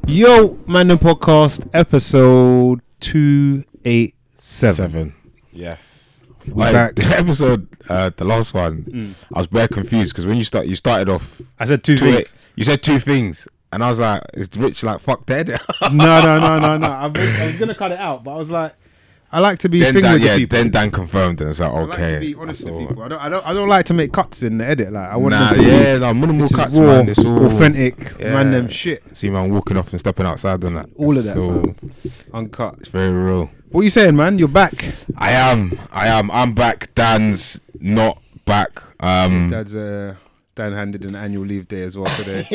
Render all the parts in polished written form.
Yo, Mandem podcast episode 287. Yes. We're back. The episode, the last one, I was very confused because when you started off. I said two things. You said two things. And I was like, is Rich like, fuck dead? No. I was going to cut it out, but I was like, I like to be with the people. Then Dan confirmed and it's like, I like okay. to be honest with people. I don't like to make cuts in the edit. Like I want Nah, them to see minimal this cuts, is raw, man. It's all authentic, Mandem shit. See man walking off and stepping outside and that. All of that, So, fam. Uncut. it's very real. What are you saying, man? You're back. I am. I'm back. Dan's not back. Dad's Dan handed an annual leave day as well today.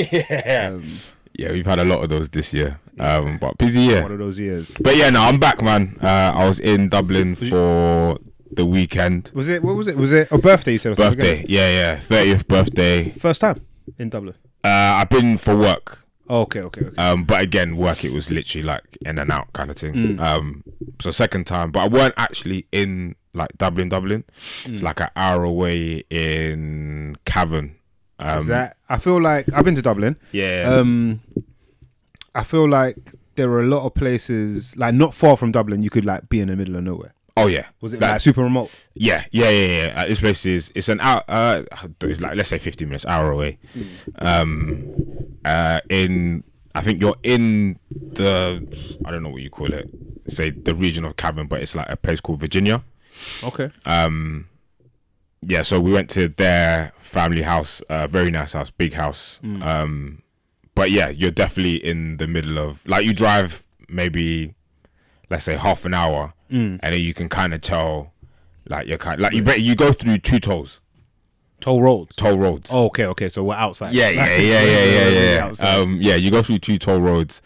Yeah, we've had a lot of those this year. But busy year. One of those years. But yeah, no, I'm back, man. I was in Dublin for the weekend. Was it? What was it? Was it a birthday? You said or something, Birthday, yeah, 30th birthday. First time in Dublin. I've been for work. Oh, okay. But again, work, it was literally like in and out kind of thing. So second time, but I weren't actually in like Dublin. It's like an hour away in Cavan. Is that? I feel like I've been to Dublin. Yeah. I feel like there are a lot of places like not far from Dublin. You could like be in the middle of nowhere. Oh yeah. Was it like super remote? Yeah. This place it's an hour. It's like let's say 50 minutes, hour away. I think you're in the, I don't know what you call it. Say the region of Cavan, but it's like a place called Virginia. Okay. Yeah, so we went to their family house, very nice house, big house. But yeah, you're definitely in the middle of, like, you drive maybe, let's say half an hour, and then you can kind of tell, like, you go through two tolls. Toll roads. Oh, okay. So we're outside. Yeah. You go through two toll roads,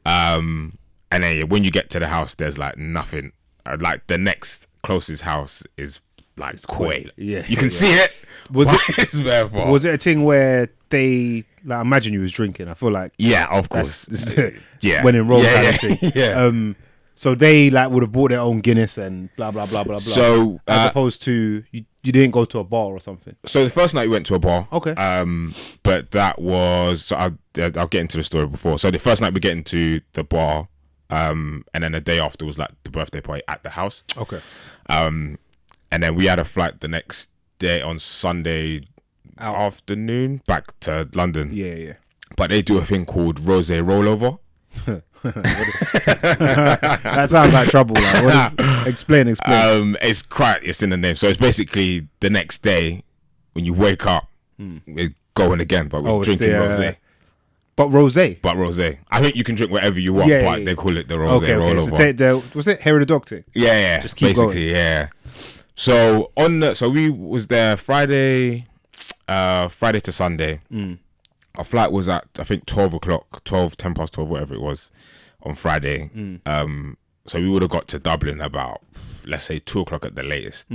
and then when you get to the house, there's like nothing. Like the next closest house is like Quay. Yeah, you can see it. Was it a thing where they like imagine you was drinking? I feel like of course. Yeah, when in Rome kind of thing. Yeah. So they like would have bought their own Guinness and blah blah blah blah blah. So as opposed to you didn't go to a bar or something. So the first night we went to a bar. Okay. But that was, so I'll get into the story before. So the first night we get into the bar, and then the day after was like the birthday party at the house. Okay. And then we had a flight the next day on Sunday afternoon back to London. Yeah. But they do a thing called rosé rollover. That sounds like trouble. Like, explain. It's in the name. So it's basically the next day when you wake up, we're going again, but we're drinking rosé. But rosé. I think you can drink whatever you want, but they call it the rosé rollover. So was it hair of the dog thing? Yeah. Just keep basically, going. Yeah. So we was there Friday to Sunday. Our flight was at I think 10 past 12, whatever it was, on Friday. So we would have got to Dublin about, let's say, 2:00 at the latest.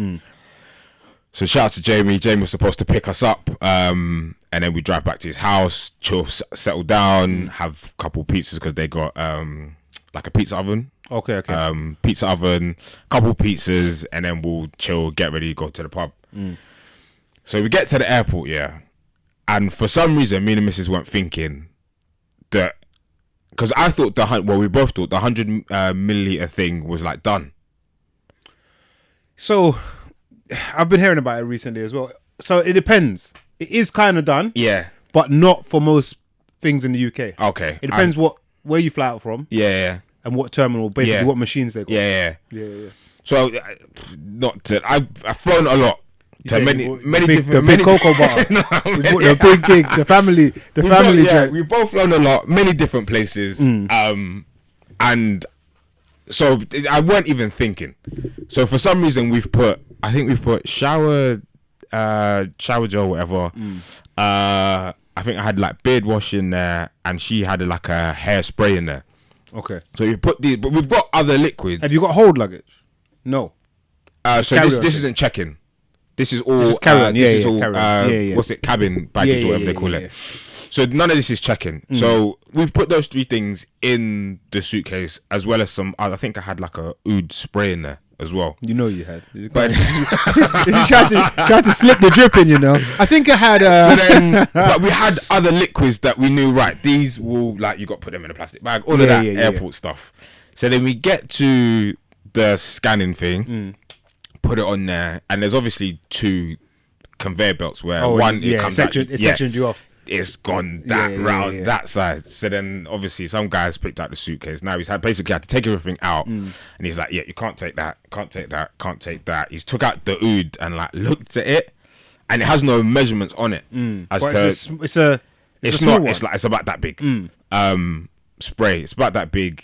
So shout out to Jamie. Jamie was supposed to pick us up, and then we drive back to his house, chill, settle down, have a couple pizzas because they got like a pizza oven. Okay. Pizza oven, couple pizzas, and then we'll chill, get ready, go to the pub. So we get to the airport, and for some reason, me and the missus weren't thinking that, because I thought we both thought the 100 milliliter thing was like done. So I've been hearing about it recently as well. So it depends. It is kind of done. Yeah. But not for most things in the UK. Okay. It depends where you fly out from. Yeah. And what terminal, basically what machines they got. Yeah. So I've flown a lot. To many different big cocoa butter. the family jet. We've both flown a lot, many different places. And so I weren't even thinking. So for some reason I think we've put shower gel, whatever. I think I had like beard wash in there, and she had like a hairspray in there. Okay. So you put these, but we've got other liquids. Have you got hold luggage? No. So this isn't check-in. This is all carry-on. What's it? Cabin baggage, whatever they call it. So none of this is check-in. So we've put those three things in the suitcase, as well as some. I think I had like a oud spray in there as well. You know you had. But You tried to slip the drip in, you know. I think I had. So then, but we had other liquids that we knew, right, these will, like, you got to put them in a plastic bag, all of that airport stuff. So then we get to the scanning thing, put it on there, and there's obviously 2 conveyor belts where it comes out. It sectioned you off. It's gone that round, that side. So then obviously some guys picked out the suitcase. Now he's basically had to take everything out, and he's like, yeah, you can't take that, can't take that, can't take that. He's took out the oud and like looked at it, and it has no measurements on it. It's not. It's about that big. Spray. It's about that big.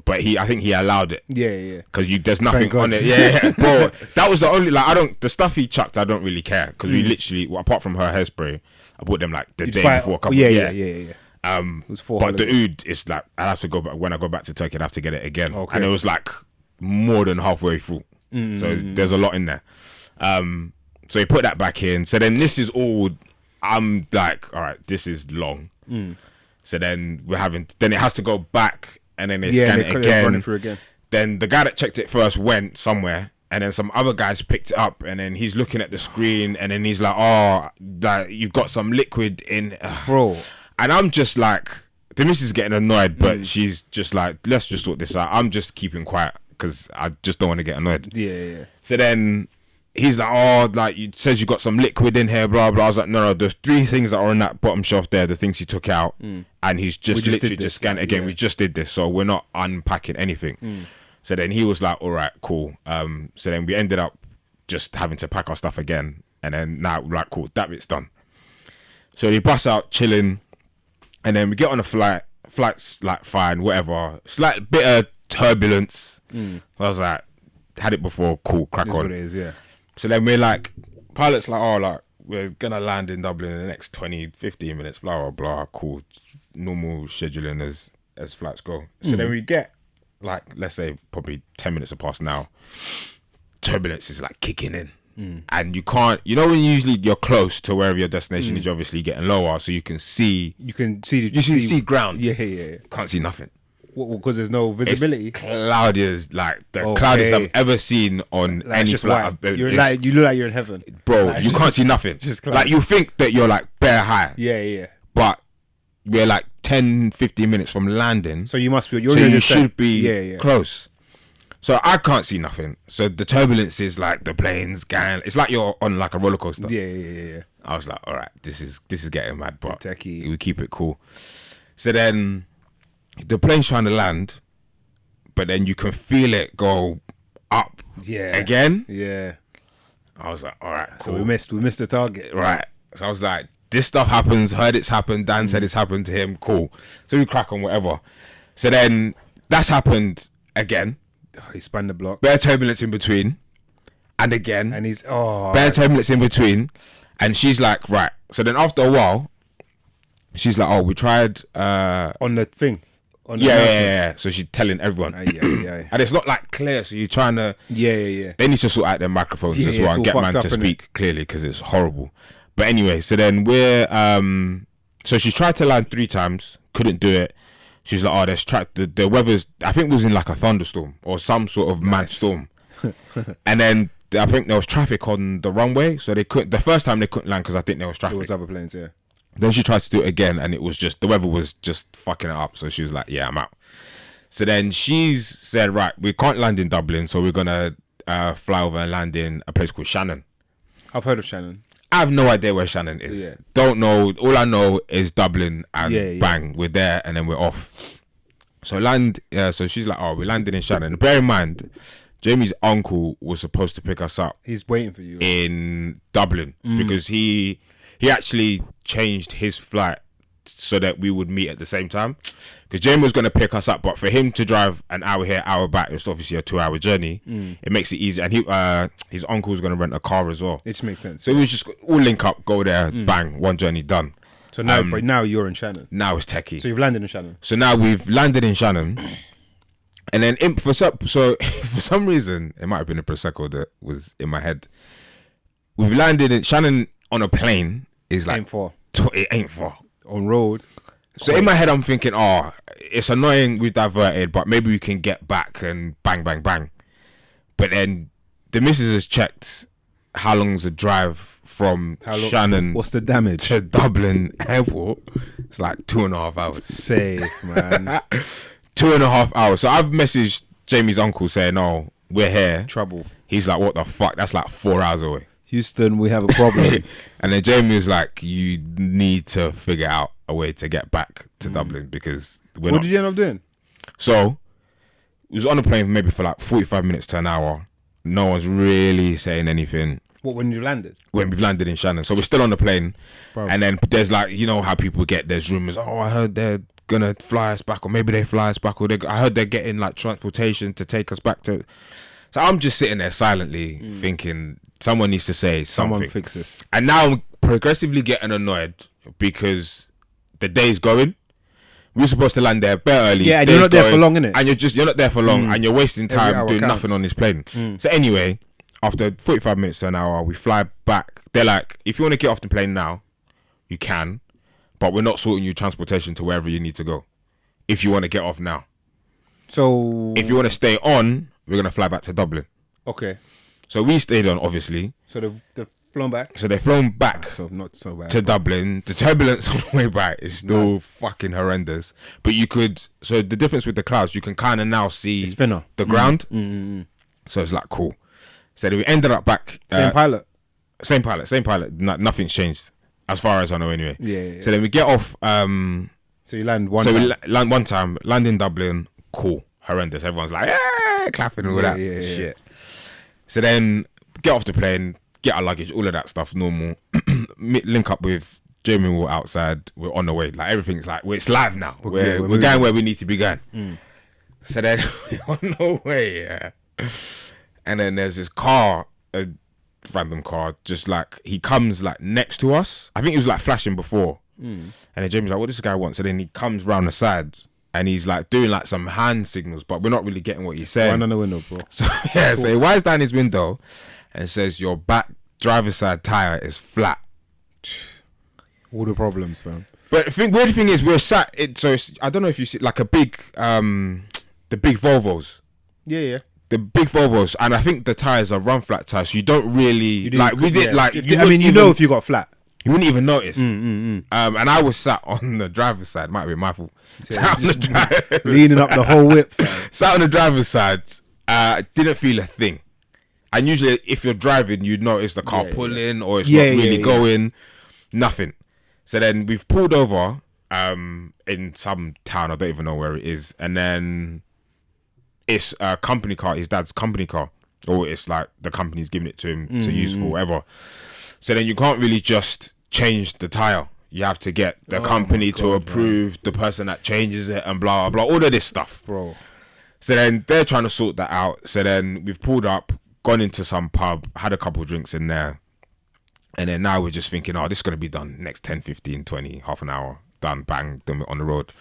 But I think he allowed it. Yeah. Because there's nothing on it. Yeah, bro. That was the only, like, the stuff he chucked, I don't really care. Because we literally, apart from her hairspray, I bought them like the day before a couple. Yeah. It was but the oud is like, I have to go back, when I go back to Turkey, I have to get it again. Okay. And it was like more than halfway through. So there's a lot in there. So he put that back in. So then this is all, I'm like, all right, this is long. So then then it has to go back, and then they scan it again. Then the guy that checked it first went somewhere, and then some other guys picked it up, and then he's looking at the screen, and then he's like, oh, like, you've got some liquid in, bro. And I'm just like, the missus is getting annoyed, but she's just like, let's just sort this out. I'm just keeping quiet because I just don't want to get annoyed. Yeah. So then he's like, oh, like, you says you got some liquid in here, blah blah. I was like, no, there's 3 things that are on that bottom shelf there, the things he took out, and he's just literally just scanned it again. We just did this, so we're not unpacking anything. So then he was like, all right, cool. So then we ended up just having to pack our stuff again, and then now we're like, cool, that bit's done. So he busts out chilling, and then we get on a flight. Flight's like fine, whatever. Slight bit of turbulence. I was like, had it before, cool, crack on. What it is, yeah. So then we're like, pilot's like, oh, like, we're gonna land in Dublin in the next 15 minutes, blah blah blah, cool, normal scheduling as flights go. So then we get, like, let's say probably 10 minutes have passed now, turbulence is like kicking in, and you can't, you know, when usually you're close to wherever your destination is, you're obviously getting lower, so you can see ground. Yeah. Can't see nothing. Because there's no visibility. It's cloudy as, like, the cloudiest I've ever seen on like, any just flight. you look like you're in heaven, bro. Like, you can't see nothing. Like, you think that you're like bare high. Yeah. But we're like 10-15 minutes from landing. So you must be. You should be close. So I can't see nothing. So the turbulence is like the planes going. It's like you're on like a roller coaster. Yeah. I was like, all right, this is getting mad, but techie. We keep it cool. So then the plane's trying to land, but then you can feel it go up again. Yeah. I was like, all right, cool. So we missed the target. Right. So I was like, this stuff happens, heard it's happened, Dan said it's happened to him, cool. So we crack on, whatever. So then that's happened again. Oh, he spun the block. Bare turbulence in between. And again. And he's, bare turbulence in between. And she's like, right. So then after a while, she's like, oh, we tried. On the thing. Yeah. So she's telling everyone. Yeah. And it's not like clear, so you're trying to. Yeah. They need to sort out their microphones as well and get man to speak clearly, because it's horrible. But anyway, so then we're. So she's tried to land 3 times, couldn't do it. She's like, oh, there's the weather's, I think it was in like a thunderstorm or some sort of mad storm. And then I think there was traffic on the runway, so they couldn't. The first time they couldn't land because I think there was traffic. There was other planes, yeah. Then she tried to do it again, and it was just, the weather was just fucking it up. So she was like, yeah, I'm out. So then she's said, right, we can't land in Dublin, so we're gonna fly over and land in a place called Shannon. I've heard of Shannon. I have no idea where Shannon is. Yeah. Don't know. All I know is Dublin, and bang, we're there, and then we're off. So so she's like, oh, we landed in Shannon. Bear in mind, Jamie's uncle was supposed to pick us up. He's waiting for you in Dublin because he actually changed his flight so that we would meet at the same time. Because Jamie was going to pick us up, but for him to drive an hour here, hour back, it's obviously a 2-hour journey. It makes it easy. And his uncle was going to rent a car as well. It just makes sense. So we just all link up, go there, bang, one journey done. So now, but now you're in Shannon. Now it's techie. So you've landed in Shannon. So now we've landed in Shannon, and then for some reason, it might have been a prosecco that was in my head. We've landed in Shannon on a plane. Is like it ain't far on road. So in my head, I'm thinking, oh, it's annoying we diverted, but maybe we can get back and bang, bang, bang. But then the missus has checked how long's the drive from Shannon. What's the damage to Dublin airport? It's like 2.5 hours. Safe, man. 2.5 hours. So I've messaged Jamie's uncle saying, "Oh, we're here." Trouble. He's like, "What the fuck? That's like 4 hours away." Houston, we have a problem. And then Jamie was like, "You need to figure out a way to get back to Dublin because we're What did you end up doing? So we was on the plane maybe for like 45 minutes to an hour. No one's really saying anything. What, when you landed? When we've landed in Shannon. So we're still on the plane. Bro. And then there's like, you know how people get, there's rumours, oh, I heard they're going to fly us back, or maybe they fly us back, or I heard they're getting like transportation to take us back to. So I'm just sitting there silently thinking someone needs to say something. Someone fix this. And now I'm progressively getting annoyed because the day's going. We're supposed to land there a bit early. Yeah, and you're not there for long, innit? And you're not there for long, and you're wasting time doing counts. nothing on this plane. So anyway, after 45 minutes to an hour, we fly back. They're like, if you want to get off the plane now, you can, but we're not sorting you transportation to wherever you need to go. If you want to get off now. So if you want to stay on, we're going to fly back to Dublin. Okay. So we stayed on, obviously. So they've flown back? So they've flown back. So not so bad. To Dublin. The turbulence on the way back is still fucking horrendous. But you could, so the difference with the clouds, you can kind of now see It's thinner. the ground. So it's like cool. So then we ended up back. Same pilot? Same pilot. Nothing's changed as far as I know anyway. Yeah. So then we get off. So you land one so time? we land one time, land in Dublin, cool, horrendous. Everyone's like, yeah, clapping and all that shit. So then get off the plane, get our luggage, all of that stuff, normal. Link up with Jamie, we're outside, we're on the way. Like everything's like, it's live now. We're going where we need to be going. So then we're on the way, yeah. And then there's this car, a random car, just like, he comes like next to us. I think he was like flashing before. And then Jamie's like, what does this guy want? So then he comes round the side and he's like doing like some hand signals, but we're not really getting what he's saying. Right on the window, bro. So yeah, so he winds down his window and says, your back driver's side tire is flat. All the problems, man. But the weird thing is, we're sat. I don't know if you see like a big, the big Volvos. Yeah. The big Volvos, and I think the tires are run flat tires. So you don't really like. We did like. you know if you got flat. You wouldn't even notice. And I was sat on the driver's side. Might be my fault. Sat on the leaning up the whole whip. Sat on the driver's side. Didn't feel a thing. And usually, if you're driving, you'd notice the car pulling, or it's not really going. Nothing. So then we've pulled over in some town. I don't even know where it is. And then it's a company car, his dad's company car. Or it's like the company's giving it to him to use for whatever. So then you can't really just change the tire. You have to get the company to approve the person that changes it and blah, blah, blah. All of this stuff. Bro. So then they're trying to sort that out. So then we've pulled up, gone into some pub, had a couple of drinks in there. And then now we're just thinking, this is going to be done next 10, 15, 20, half an hour. Done, bang, then we're on the road.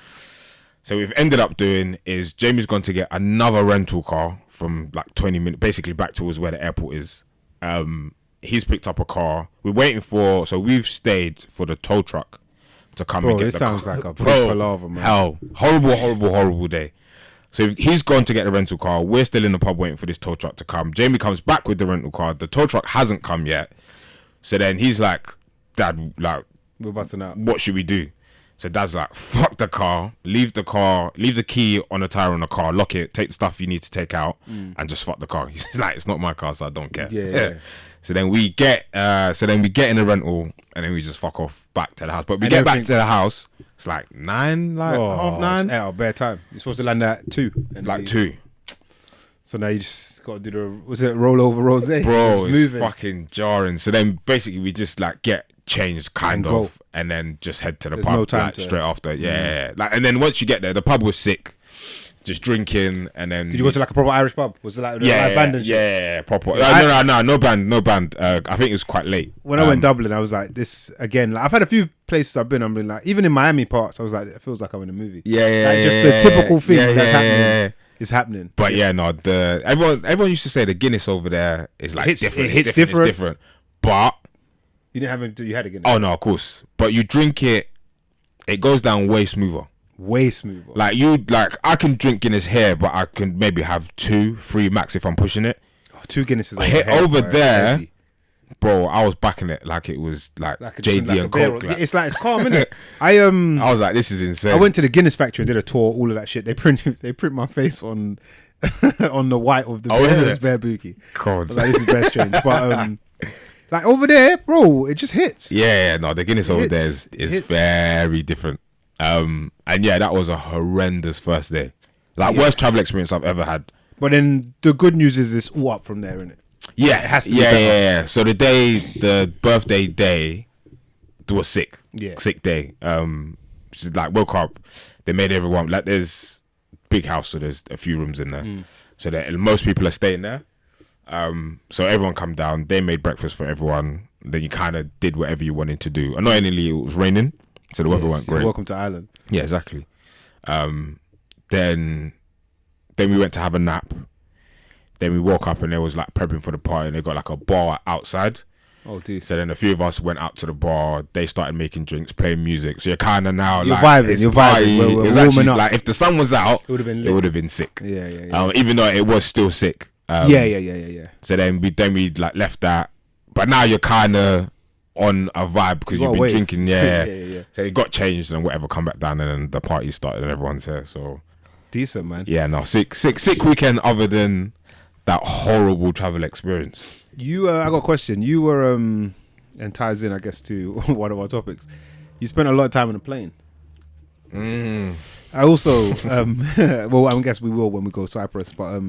So we've ended up doing is Jamie's gone to get another rental car from like 20 minutes, basically back towards where the airport is. He's picked up a car. We're waiting so we've stayed for the tow truck to come and get the car. Bro, this sounds like a palaver, man. Hell, horrible day. So he's gone to get the rental car. We're still in the pub waiting for this tow truck to come. Jamie comes back with the rental car. The tow truck hasn't come yet. So then he's like, Dad, like, we're busting out. What should we do? So Dad's like, fuck the car, leave the key on the tire on the car, lock it, take the stuff you need to take out, and just fuck the car. He's like, it's not my car, so I don't care. Yeah. So then we get in the rental, and then we just fuck off back to the house. But we get back to the house, it's like 9, like half 9. It's out of bare time. You're supposed to land at 2. Like 2. So now you just got to do roll over rose? Bro, it's fucking jarring. So then basically we just like get changed kind of, and then just head to the pub straight after. Yeah. Like, and then once you get there, the pub was sick. Just drinking, and then did you go to like a proper Irish pub? Was it like live band and shit? Yeah, proper. No band. I think it was quite late. When I went Dublin, I was like, this again. Like, I've had a few places I've been. I'm been like, even in Miami parts, I was like, it feels like I'm in a movie. Just the typical thing that's happening. Is happening. But everyone used to say the Guinness over there is like different. It's different. But you didn't have it. You had a Guinness. Oh no, of course. But you drink it, it goes down way smoother. Like I can drink Guinness here, but I can maybe have 2, 3 max if I'm pushing it. 2 Guinnesses over there. Heavy. Bro, I was backing it like it was like JD and Coke. Like. It's calm, isn't it? I was like, this is insane. I went to the Guinness factory and did a tour, all of that shit. They print my face on on the white of the Jhus BABY. God, like, this is very strange. But like over there, bro, it just hits. Yeah, no, the Guinness over there is very different. And yeah, that was a horrendous first day. Like worst travel experience I've ever had. But then the good news is it's all up from there, isn't it? Yeah, it has to be yeah. So the birthday day, was sick. Yeah. Sick day. Just like woke up, they made everyone like there's big house, so there's a few rooms in there. So that most people are staying there. So everyone come down, they made breakfast for everyone. Then you kind of did whatever you wanted to do. Annoyingly, it was raining, so the weather weren't great. Welcome to Ireland. Yeah, exactly. Then we went to have a nap. Then we woke up and they was like prepping for the party, and they got like a bar outside. Oh, dude. So then a few of us went out to the bar. They started making drinks, playing music. So you're kind of now you're vibing. You're vibing. It was actually like if the sun was out, it would have been sick. Yeah. Even though it was still sick. Yeah. So then we like left that, but now you're kind of on a vibe because you've been drinking. Yeah. So it got changed and whatever, come back down, and then the party started and everyone's here. So decent, man. Yeah, no, sick weekend other than that horrible travel experience. I got a question. You were and ties in, I guess, to one of our topics. You spent a lot of time on a plane. I also well, I guess we will when we go Cyprus, but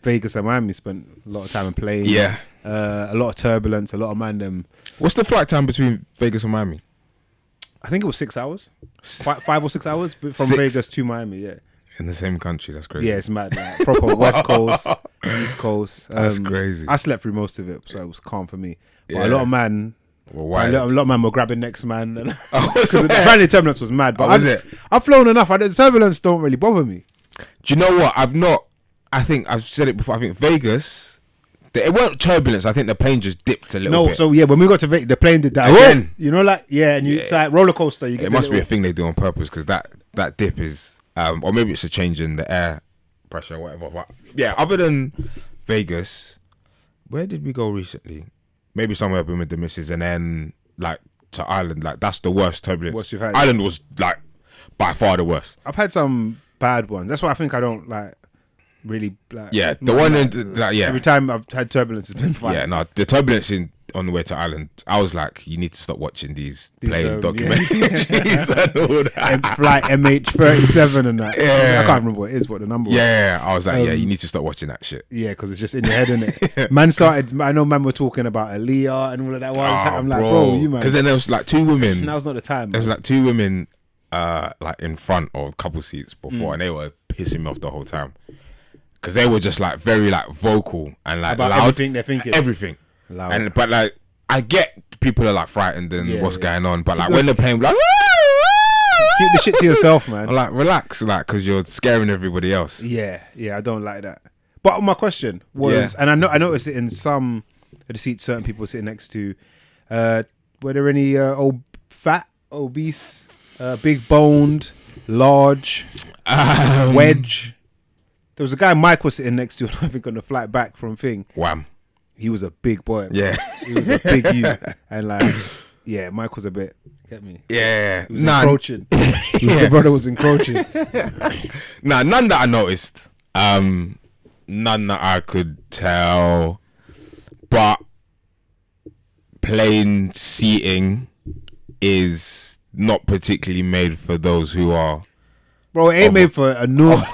Vegas and Miami spent a lot of time on plane. Yeah. A lot of turbulence, a lot of Mandem. What's the flight time between Vegas and Miami? I think it was 6 hours. 5 or 6 hours from Vegas to Miami, yeah. In the same country, that's crazy. Yeah, it's mad. Like, proper West Coast, East Coast. That's crazy. I slept through most of it, so it was calm for me. But a lot of man were grabbing next man. Apparently, turbulence was mad. But I've flown enough. The turbulence don't really bother me. Do you know what? I think I've said it before. I think Vegas, it weren't turbulence. I think the plane just dipped a little bit. So yeah, when we got to Vegas, the plane did that again. You know, like it's like roller coaster. It must be a thing they do on purpose because that dip is. Or maybe it's a change in the air pressure or whatever. But yeah, other than Vegas, where did we go recently? Maybe somewhere I've been with the missus, and then like to Ireland. Like that's the worst turbulence. What you've had? Ireland was like by far the worst. I've had some bad ones. That's why I think I don't like really like. Yeah, the one every time I've had turbulence, it's been fine. Yeah, no, the turbulence on the way to Ireland, I was like, you need to stop watching these plane documentaries and all that. Flight MH37 and that. I can't remember what it is, what the number was. Yeah, I was like, you need to stop watching that shit. Yeah, because it's just in your head, innit? I know man were talking about Aaliyah and all of that. I'm like, bro, you man. Because then there was like 2 women. Now's not the time. There was like 2 women like in front of couple seats before, and they were pissing me off the whole time. Because they were just like very like vocal and like about loud. Everything they're thinking. Everything. But like I get people are like frightened and what's going on, but like when they're playing like keep the shit to yourself, man. I'm like relax, like because you're scaring everybody else. Yeah, I don't like that. But my question was, and I noticed it in some of the seats certain people were sitting next to. Were there any fat, obese, big boned, large, wedge? There was a guy Mike was sitting next to, I think, on the flight back from Thing. Wham. He was a big boy. Yeah. He was a big youth. And like, yeah, Mike was a bit, get me? Yeah. He was encroaching. The brother was encroaching. None that I noticed. None that I could tell. But plane seating is not particularly made for those who are... Bro, it ain't made for a normal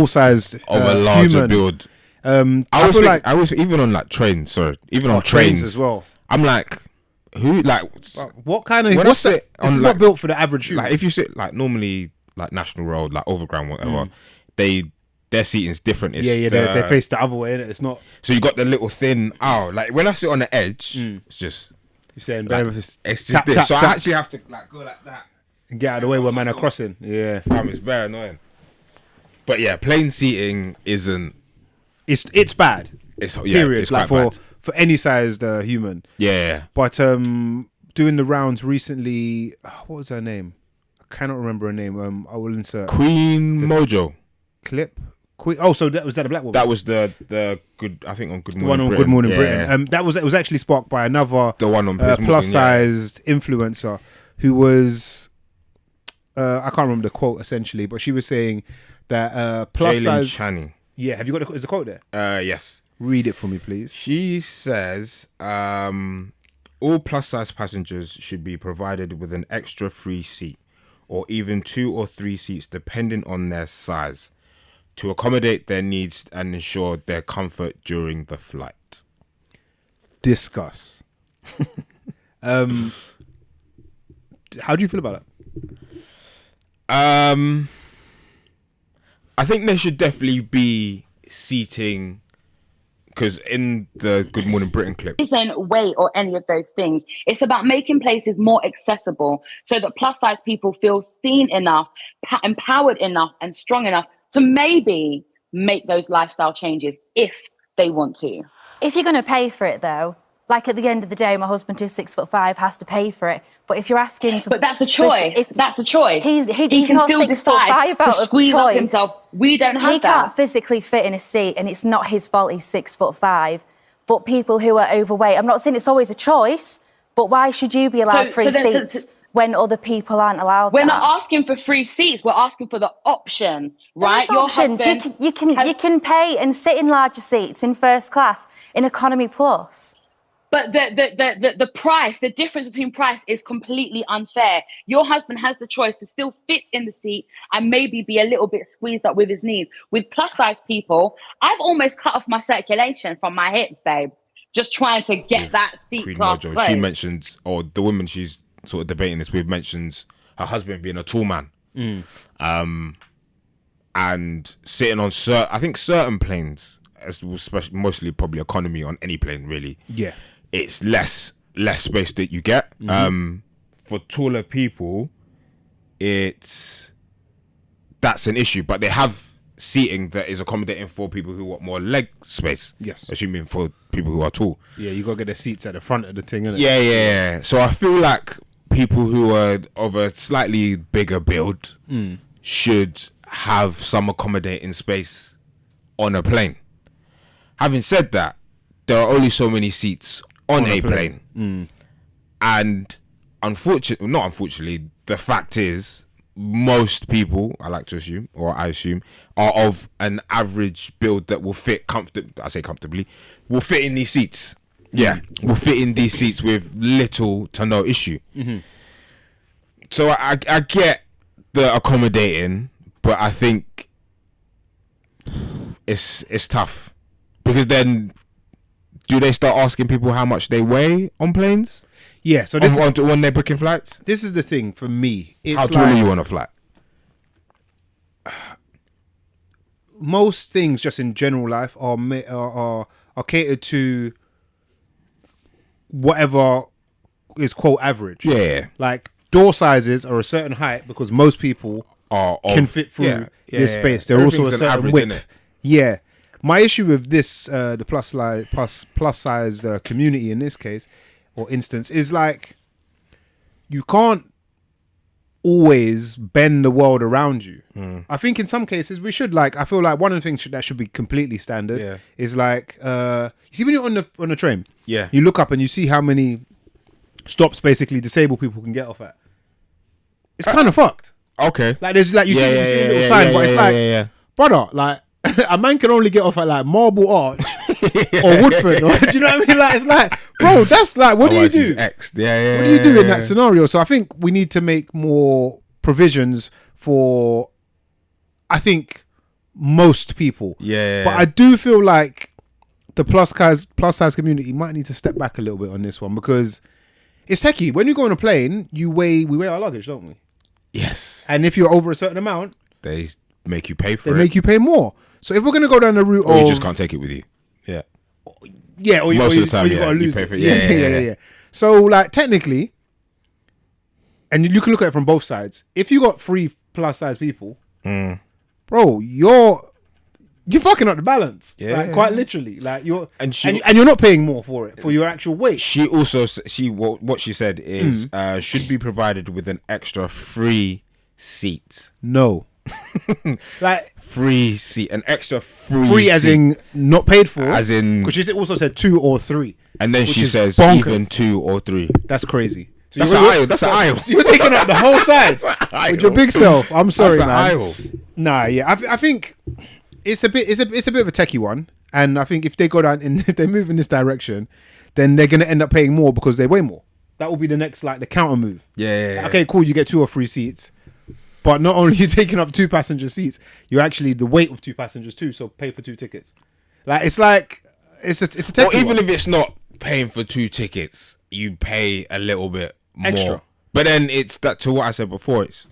sized of a larger human. Build. I feel like I was even on like trains, on trains as well. I'm like, who like what kind of what's it? It's not built for the average human. Like if you sit like normally like National Road, like Overground, whatever, their seating's different. It's they face the other way, innit? It's not. So you got the little thin. Like when I sit on the edge, it's just you're saying like, it's just this. So I actually have to like go like that. And get out of the way when man are crossing. Yeah. It's very annoying. But yeah, plane seating isn't... It's bad. Period. It's like quite bad. For any sized human. Yeah. But doing the rounds recently, what was her name? I cannot remember her name. I will insert Queen Mojo. Clip. So that was that a black woman? That was the good. I think on Good Morning one on Britain. Good Morning Britain. It was actually sparked by another the one on plus sized influencer who was I can't remember the quote essentially, but she was saying that plus size. Channing. Yeah, have you got is the quote there? Yes. Read it for me, please. She says, all plus size passengers should be provided with an extra free seat, or even 2 or 3 seats, depending on their size, to accommodate their needs and ensure their comfort during the flight. Discuss. How do you feel about that? I think there should definitely be seating, because in the Good Morning Britain clip, isn't weight or any of those things. It's about making places more accessible so that plus size people feel seen enough, empowered enough, and strong enough to maybe make those lifestyle changes if they want to. If you're going to pay for it, though, like at the end of the day, my husband, who's 6'5", has to pay for it. But if you're asking for, but that's a choice. That's a choice. He can not still 6'5" out to squeeze of choice. up himself. We don't have he that. He can't physically fit in a seat, and it's not his fault. He's 6'5". But people who are overweight, I'm not saying it's always a choice, but why should you be allowed free seats when other people aren't allowed? We're not asking for free seats. We're asking for the option, right? Your options. You can pay and sit in larger seats in first class in economy plus. But the price, the difference between price is completely unfair. Your husband has the choice to still fit in the seat and maybe be a little bit squeezed up with his knees. With plus size people, I've almost cut off my circulation from my hips, babe, just trying to get that seat class. She mentions, or the woman she's sort of debating this with mentions her husband being a tall man. And sitting on certain planes, especially mostly probably economy on any plane really. Yeah. It's less space that you get. For taller people, that's an issue. But they have seating that is accommodating for people who want more leg space. Yes. Assuming for people who are tall. Yeah, you gotta get the seats at the front of the thing, innit? Yeah. So I feel like people who are of a slightly bigger build should have some accommodating space on a plane. Having said that, there are only so many seats on a plane. And unfortunately, the fact is, most people, I like to assume, or I assume, are of an average build that will fit comfortably, will fit in these seats. Yeah, will fit in these seats with little to no issue. So I get the accommodating, but I think it's tough, because then do they start asking people how much they weigh on planes? Yeah, so when they're booking flights? This is the thing for me. It's how tall are you on a flight? Most things just in general life are catered to whatever is quote average. Yeah. Like door sizes are a certain height because most people can fit through this space. They're also a certain average, width. Yeah. My issue with this, the plus size community in this case or instance, is like you can't always bend the world around you. I think in some cases we should, like, I feel like one of the things that should be completely standard is like, you see when you're on the train, you look up and you see how many stops basically disabled people can get off at. It's kind of fucked. Okay. Like there's like you see a little sign, but it's like, brother, like a man can only get off at like Marble Arch or Woodford. Or, do you know what I mean? Like it's like, bro, that's like, what do you do? What do you do in that scenario? So I think we need to make more provisions for, I think, most people. Yeah. But I do feel like the plus size community might need to step back a little bit on this one, because it's techie. When you go on a plane, we weigh our luggage, don't we? Yes. And if you're over a certain amount, they make you pay for it. They make you pay more. So if we're going to go down the route or you just can't take it with you. Yeah. Yeah, or most of the time, you got to lose pay for it. Yeah. Yeah. So like technically, and you can look at it from both sides. If you got 3 plus size people, bro, you're fucking up the balance. Yeah. Like, quite literally. Like you're and you're not paying more for it, for your actual weight. She also what she said is should be provided with an extra free seat. No. Like free seat, an extra free free as seat. in not paid for, As in, because she also said 2 or 3, and then which she is says bonkers. even 2 or 3. That's crazy. So That's an aisle. That's an aisle. You're taking up the whole size with your big self. I'm sorry, That's man. an aisle. Nah, yeah, I think it's a bit of a techie one, and I think if they go down if they move in this direction, then they're gonna end up paying more because they weigh more. That will be the next, like, the counter move. Yeah. Okay, cool. You get 2 or 3 seats, but not only are you taking up 2 passenger seats, you're actually the weight of 2 passengers too. So pay for 2 tickets. It's a techie Or even one. if it's not paying for 2 tickets, you pay a little bit more. Extra. But then it's that, to what I said before, it's,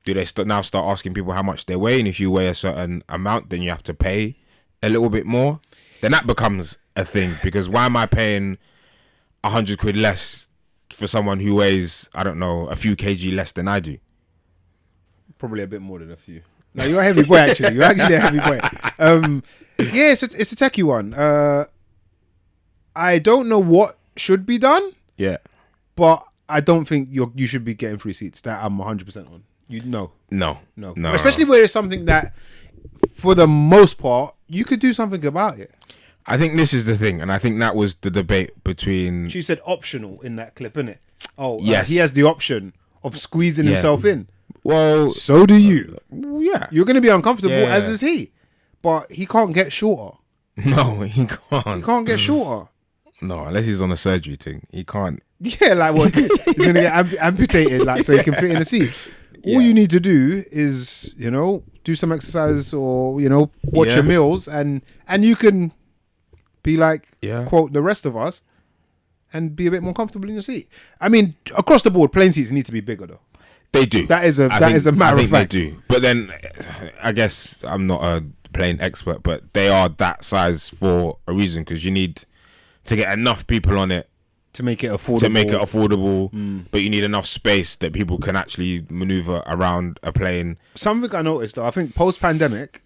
do they now start asking people how much they weigh? And if you weigh a certain amount, then you have to pay a little bit more. Then that becomes a thing, because why am I paying 100 quid less for someone who weighs, I don't know, a few kg less than I do? Probably a bit more than a few. No, you're a heavy boy, actually. You're actually a heavy boy. Yeah, it's a techie one. I don't know what should be done, Yeah. but I don't think you should be getting free seats. That I'm 100% on. No. Especially where it's something that, for the most part, you could do something about it. I think this is the thing, and I think that was the debate between... She said optional in that clip, innit? Oh, yes. He has the option of squeezing himself in. Well, So do you. yeah. You're going to be uncomfortable, Yeah. as is he. But he can't get shorter. No, he can't. He can't get shorter. No, unless he's on a surgery thing. He can't. Yeah, like what? He's going to get amputated, like, so he can fit in a seat. All you need to do is, do some exercise, or, watch your meals, and you can be like, quote, the rest of us, and be a bit more comfortable in your seat. I mean, across the board, plane seats need to be bigger, though. They do. That is a matter of fact. They do. But then, I guess I'm not a plane expert, but they are that size for a reason, because you need to get enough people on it to make it affordable. But you need enough space that people can actually maneuver around a plane. Something I noticed, though, I think post-pandemic,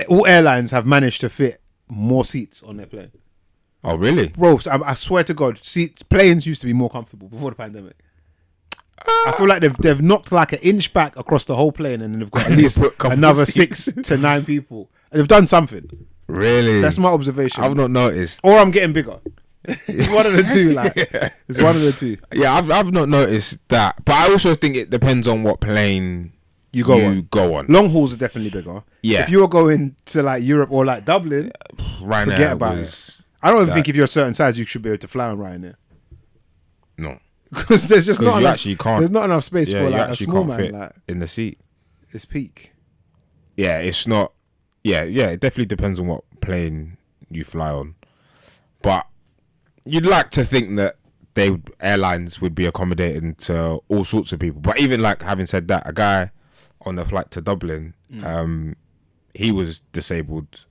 all airlines have managed to fit more seats on their plane. Oh, really? Bro, I swear to God, planes used to be more comfortable before the pandemic. I feel like they've knocked like an inch back across the whole plane, and then they've got at least another 6 to 9 people. They've done something. Really? That's my observation. I've not noticed. Or I'm getting bigger. It's one of the two. Like, it's one of the two. Yeah, I've not noticed that, but I also think it depends on what plane you go on. Long hauls are definitely bigger. Yeah. If you were going to like Europe or like Dublin, forget about it. I don't even think if you're a certain size, you should be able to fly on Ryanair. No, because there's just not enough. Can't. There's not enough space for like a small man. Fit like, in the seat. It's peak. Yeah, it's not. Yeah, it definitely depends on what plane you fly on, but you'd like to think that airlines would be accommodating to all sorts of people. But even like, having said that, a guy on a flight to Dublin, he was disabled,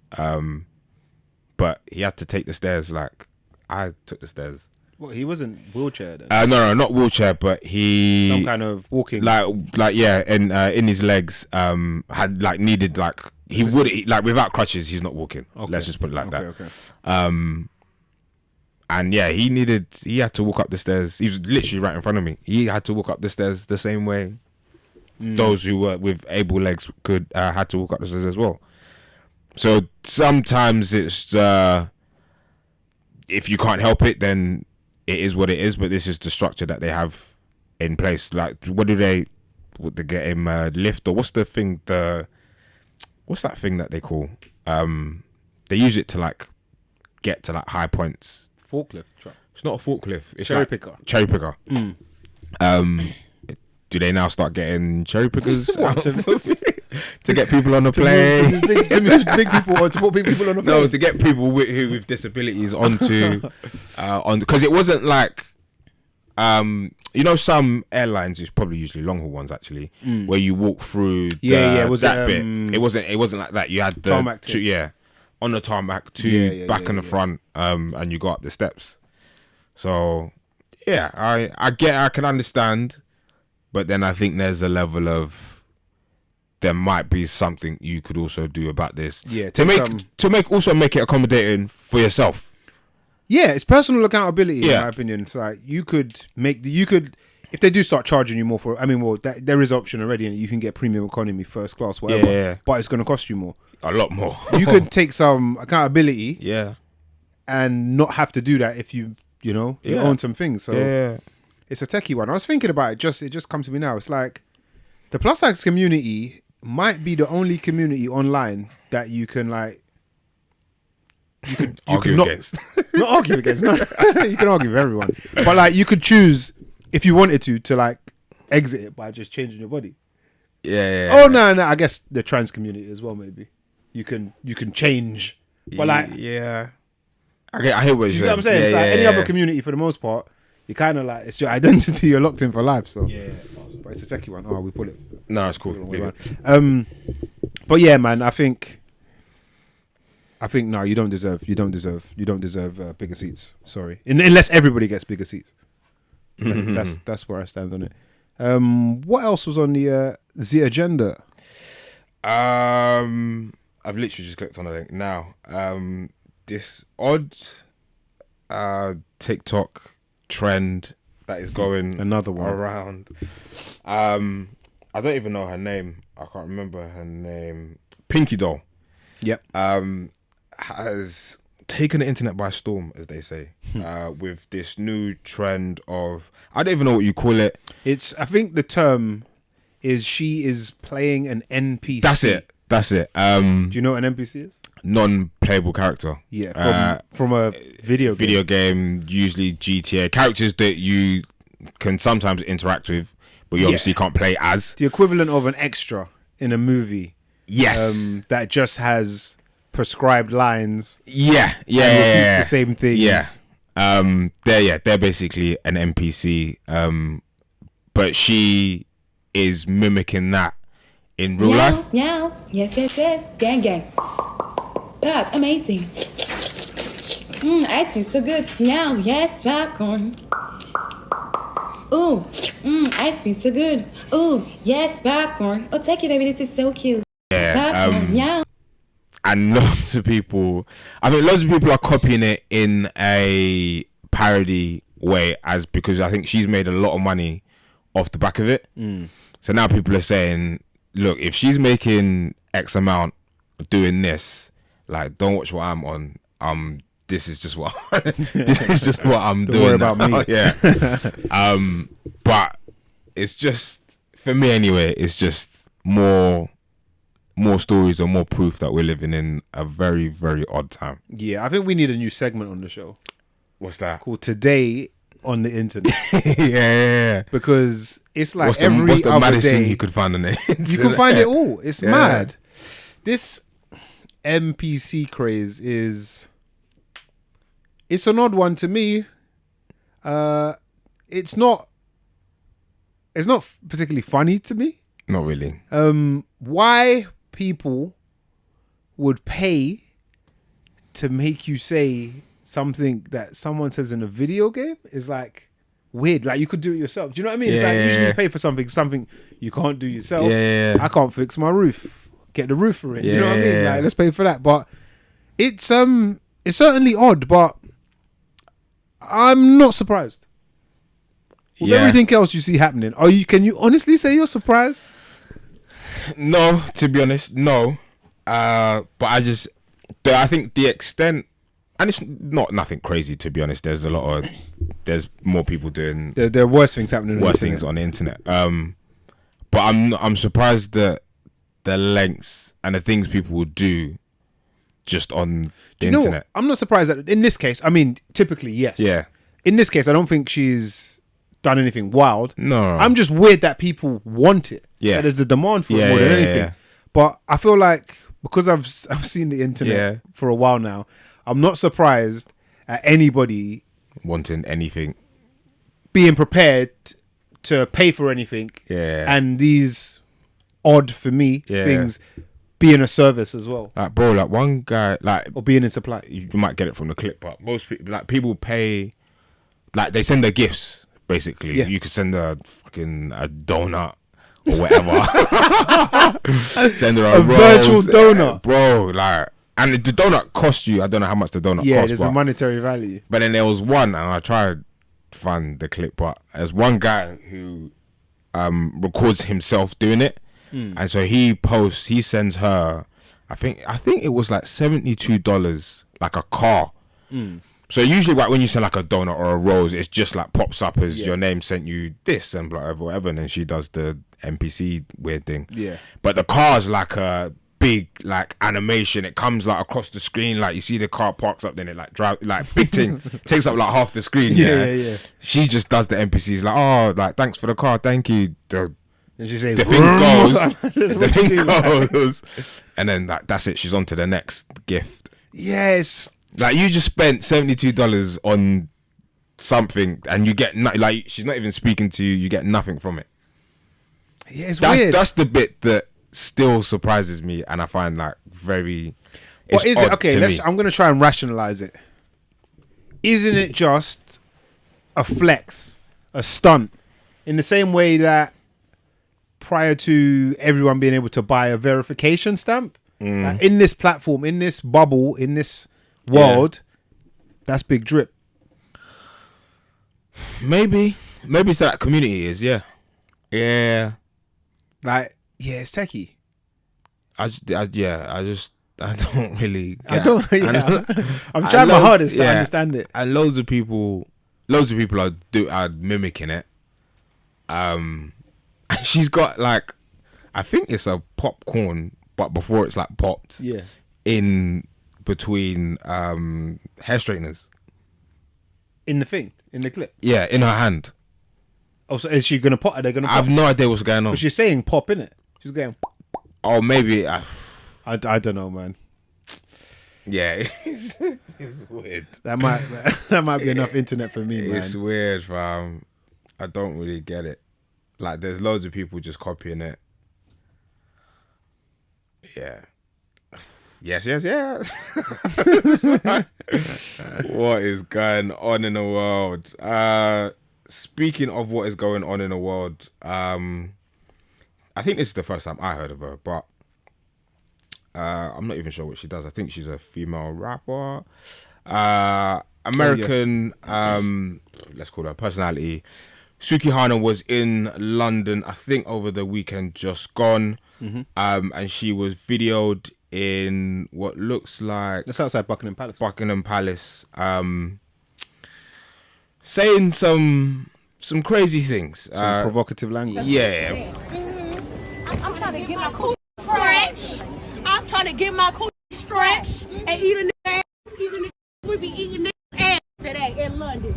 but he had to take the stairs. Like, I took the stairs. Well, he wasn't wheelchair then. No, not wheelchair, but he some kind of walking. Like yeah, and in his legs, had like needed like he would like without crutches, he's not walking. Okay. Let's just put it like that. Okay. And yeah, he had to walk up the stairs. He was literally right in front of me. He had to walk up the stairs the same way those who were with able legs could had to walk up the stairs as well. So sometimes it's if you can't help it, then it is what it is. But this is the structure that they have in place. Like, would they get him a lift, or what's the thing? What's that thing that they call? They use it to like get to like high points. Forklift truck. It's not a forklift. It's cherry like picker. Cherry picker. Do they now start getting cherry pickers to get people on the plane? Big people, or to put big people on the plane? No, to get people with disabilities onto because it wasn't like some airlines, it's probably usually long haul ones actually, where you walk through bit. It wasn't like that. You had the tarmac on the tarmac back and the front, and you go up the steps. So yeah, I can understand, but then I think there's a level of there might be something you could also do about this. Yeah, to make it accommodating for yourself. Yeah, it's personal accountability in my opinion. It's like you could if they do start charging you more for, I mean, well, there is an option already, and you can get premium economy, first class, whatever. But it's going to cost you more. A lot more. You could take some accountability. Yeah. And not have to do that if you own some things. So it's a techie one. I was thinking about it. It just comes to me now. It's like the plus size community might be the only community online that you can like. You argue against. Not argue against. No, you can argue with everyone, but like you could choose if you wanted to like exit it by just changing your body. Yeah. Oh no, I guess the trans community as well. Maybe you can change, but like I hear what you're saying. You know what I'm saying? It's like any other community, for the most part, you kind of like, it's your identity, you're locked in for life. So but it's a techie one. Oh, we pull it. No, it's cool. But yeah, man, I think no, you don't deserve bigger seats. Sorry, unless everybody gets bigger seats. That's where I stand on it. What else was on the agenda? I've literally just clicked on the link now. This odd TikTok trend that is going another one around. I don't even know her name. I can't remember her name. Pinky Doll. Yep. Has taken the internet by storm, as they say, with this new trend of, I don't even know what you call it. I think the term is she is playing an NPC. That's it. Do you know what an NPC is? Non-playable character. Yeah, from a video game, usually GTA. Characters that you can sometimes interact with, but you obviously can't play as. The equivalent of an extra in a movie. Yes. That just has prescribed lines. Yeah. And repeats the same things. Yeah. They're basically an NPC. But she is mimicking that in real life. Yeah. Yes. Gang. Pop, amazing. Ice cream so good. Now, yes, popcorn. Ooh, ice cream so good. Ooh, yes, popcorn. Oh, take it, baby. This is so cute. Popcorn, yeah. And lots of people are copying it in a parody way, because I think she's made a lot of money off the back of it. So now people are saying, look, if she's making X amount doing this, like, don't watch what I'm on. This is just what I'm doing. Worry about me. Yeah. But it's just, for me anyway, it's just more stories or more proof that we're living in a very, very odd time. Yeah, I think we need a new segment on the show. What's that? Called Today on the Internet. Yeah. Because it's like what's the other maddest day, thing you could find on the internet? You can find it all. It's mad. This NPC craze it's an odd one to me. It's not particularly funny to me. Not really. Why people would pay to make you say something that someone says in a video game is like weird. Like, you could do it yourself. Do you know what I mean? It's like usually you pay for something you can't do yourself. I can't fix my roof. Get the roofer in. You know what I mean? Like, let's pay for that. But it's certainly odd, but I'm not surprised. With everything else you see happening, can you honestly say you're surprised? No, to be honest, no. But I think the extent, and it's nothing crazy, to be honest. There's more people doing. There are worse things happening. Worse things on the internet. But I'm surprised that the lengths and the things people will do just on the internet. I'm not surprised that in this case. I mean, typically yes. Yeah. In this case, I don't think she's done anything wild. No. I'm just weird that people want it. Yeah. That there's a demand for it more than anything. Yeah. But I feel like because I've seen the internet for a while now, I'm not surprised at anybody wanting anything, being prepared to pay for anything. Yeah. And these odd for me things being a service as well. Like, bro, like one guy, like, or being in supply. You might get it from the clip, but most people, like, people pay, like, they send their gifts. Basically, you could send her fucking a donut or whatever. Send her a virtual donut, bro. Like, and the donut costs you. I don't know how much the donut costs. There's a monetary value. But then there was one, and I tried find the clip, but there's one guy who records himself doing it, and so he sends her, I think it was like $72, like a car. So usually, like when you send like a donut or a rose, it's just like pops up as your name sent you this and whatever, and then she does the NPC weird thing. Yeah. But the car's like a big like animation. It comes like across the screen, like you see the car parks up, then it like drive like big thing takes up like half the screen. Yeah. She just does the NPCs like, oh, like thanks for the car, thank you. And she says, the thing goes, and then that's it. She's on to the next gift. Yes. Like you just spent $72 on something, and you get like she's not even speaking to you. You get nothing from it. Yeah, it's weird. That's the bit that still surprises me, and I find like very. What is it? Okay, I'm gonna try and rationalize it. Isn't it just a flex, a stunt, in the same way that prior to everyone being able to buy a verification stamp like in this platform, in this bubble, in this world, that's big drip. Maybe it's that community is like it's techie. I don't really get I'm trying my hardest to understand it, and loads of people are mimicking it. She's got like, I think it's a popcorn, but before it's like popped in between hair straighteners in the clip. Yeah, in her hand. Oh, so is she gonna pop? Are they gonna pop? I have no idea what's going on. But she's saying pop, innit? She's going. Oh, maybe. I don't know, man. Yeah, it's weird. That might be enough internet for me, man. It's weird, fam. I don't really get it. Like, there's loads of people just copying it. Yeah. Yes. What is going on in the world? Speaking of what is going on in the world, I think this is the first time I heard of her, but I'm not even sure what she does. I think she's a female rapper, American. Let's call her personality. Sukihana was in London, I think, over the weekend just gone, and she was videoed in what looks like that's outside Buckingham Palace. Saying some crazy things, some provocative language. Yeah. I'm trying to get my coochie stretched. I'm trying to get my coochie stretched and eat a nigga ass. We be eating nigga ass today in London.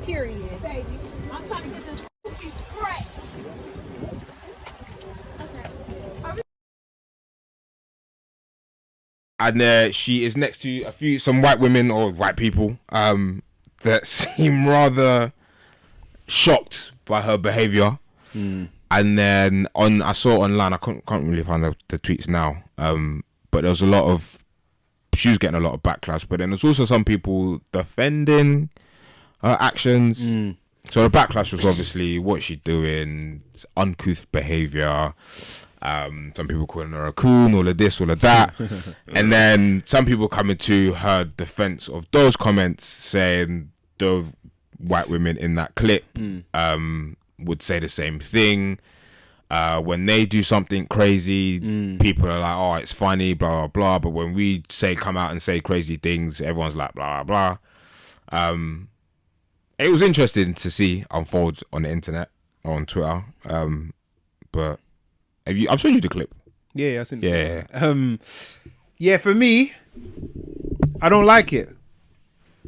Period, baby. I'm trying to get this coochie stretched. And she is next to some white women or white people that seem rather shocked by her behavior. And then I saw online, I can't really find the tweets now, but there was she was getting a lot of backlash, but then there's also some people defending her actions. So the backlash was obviously what she's doing, uncouth behavior. Some people calling her a coon, all of this, all of that. And then some people coming to her defense of those comments, saying the white women in that clip would say the same thing. When they do something crazy, people are like, oh, it's funny, blah, blah, blah. But when we come out and say crazy things, everyone's like, blah, blah, blah. It was interesting to see unfold on the internet or on Twitter. But I've shown you the clip. Yeah, I've seen it. Yeah, for me, I don't like it.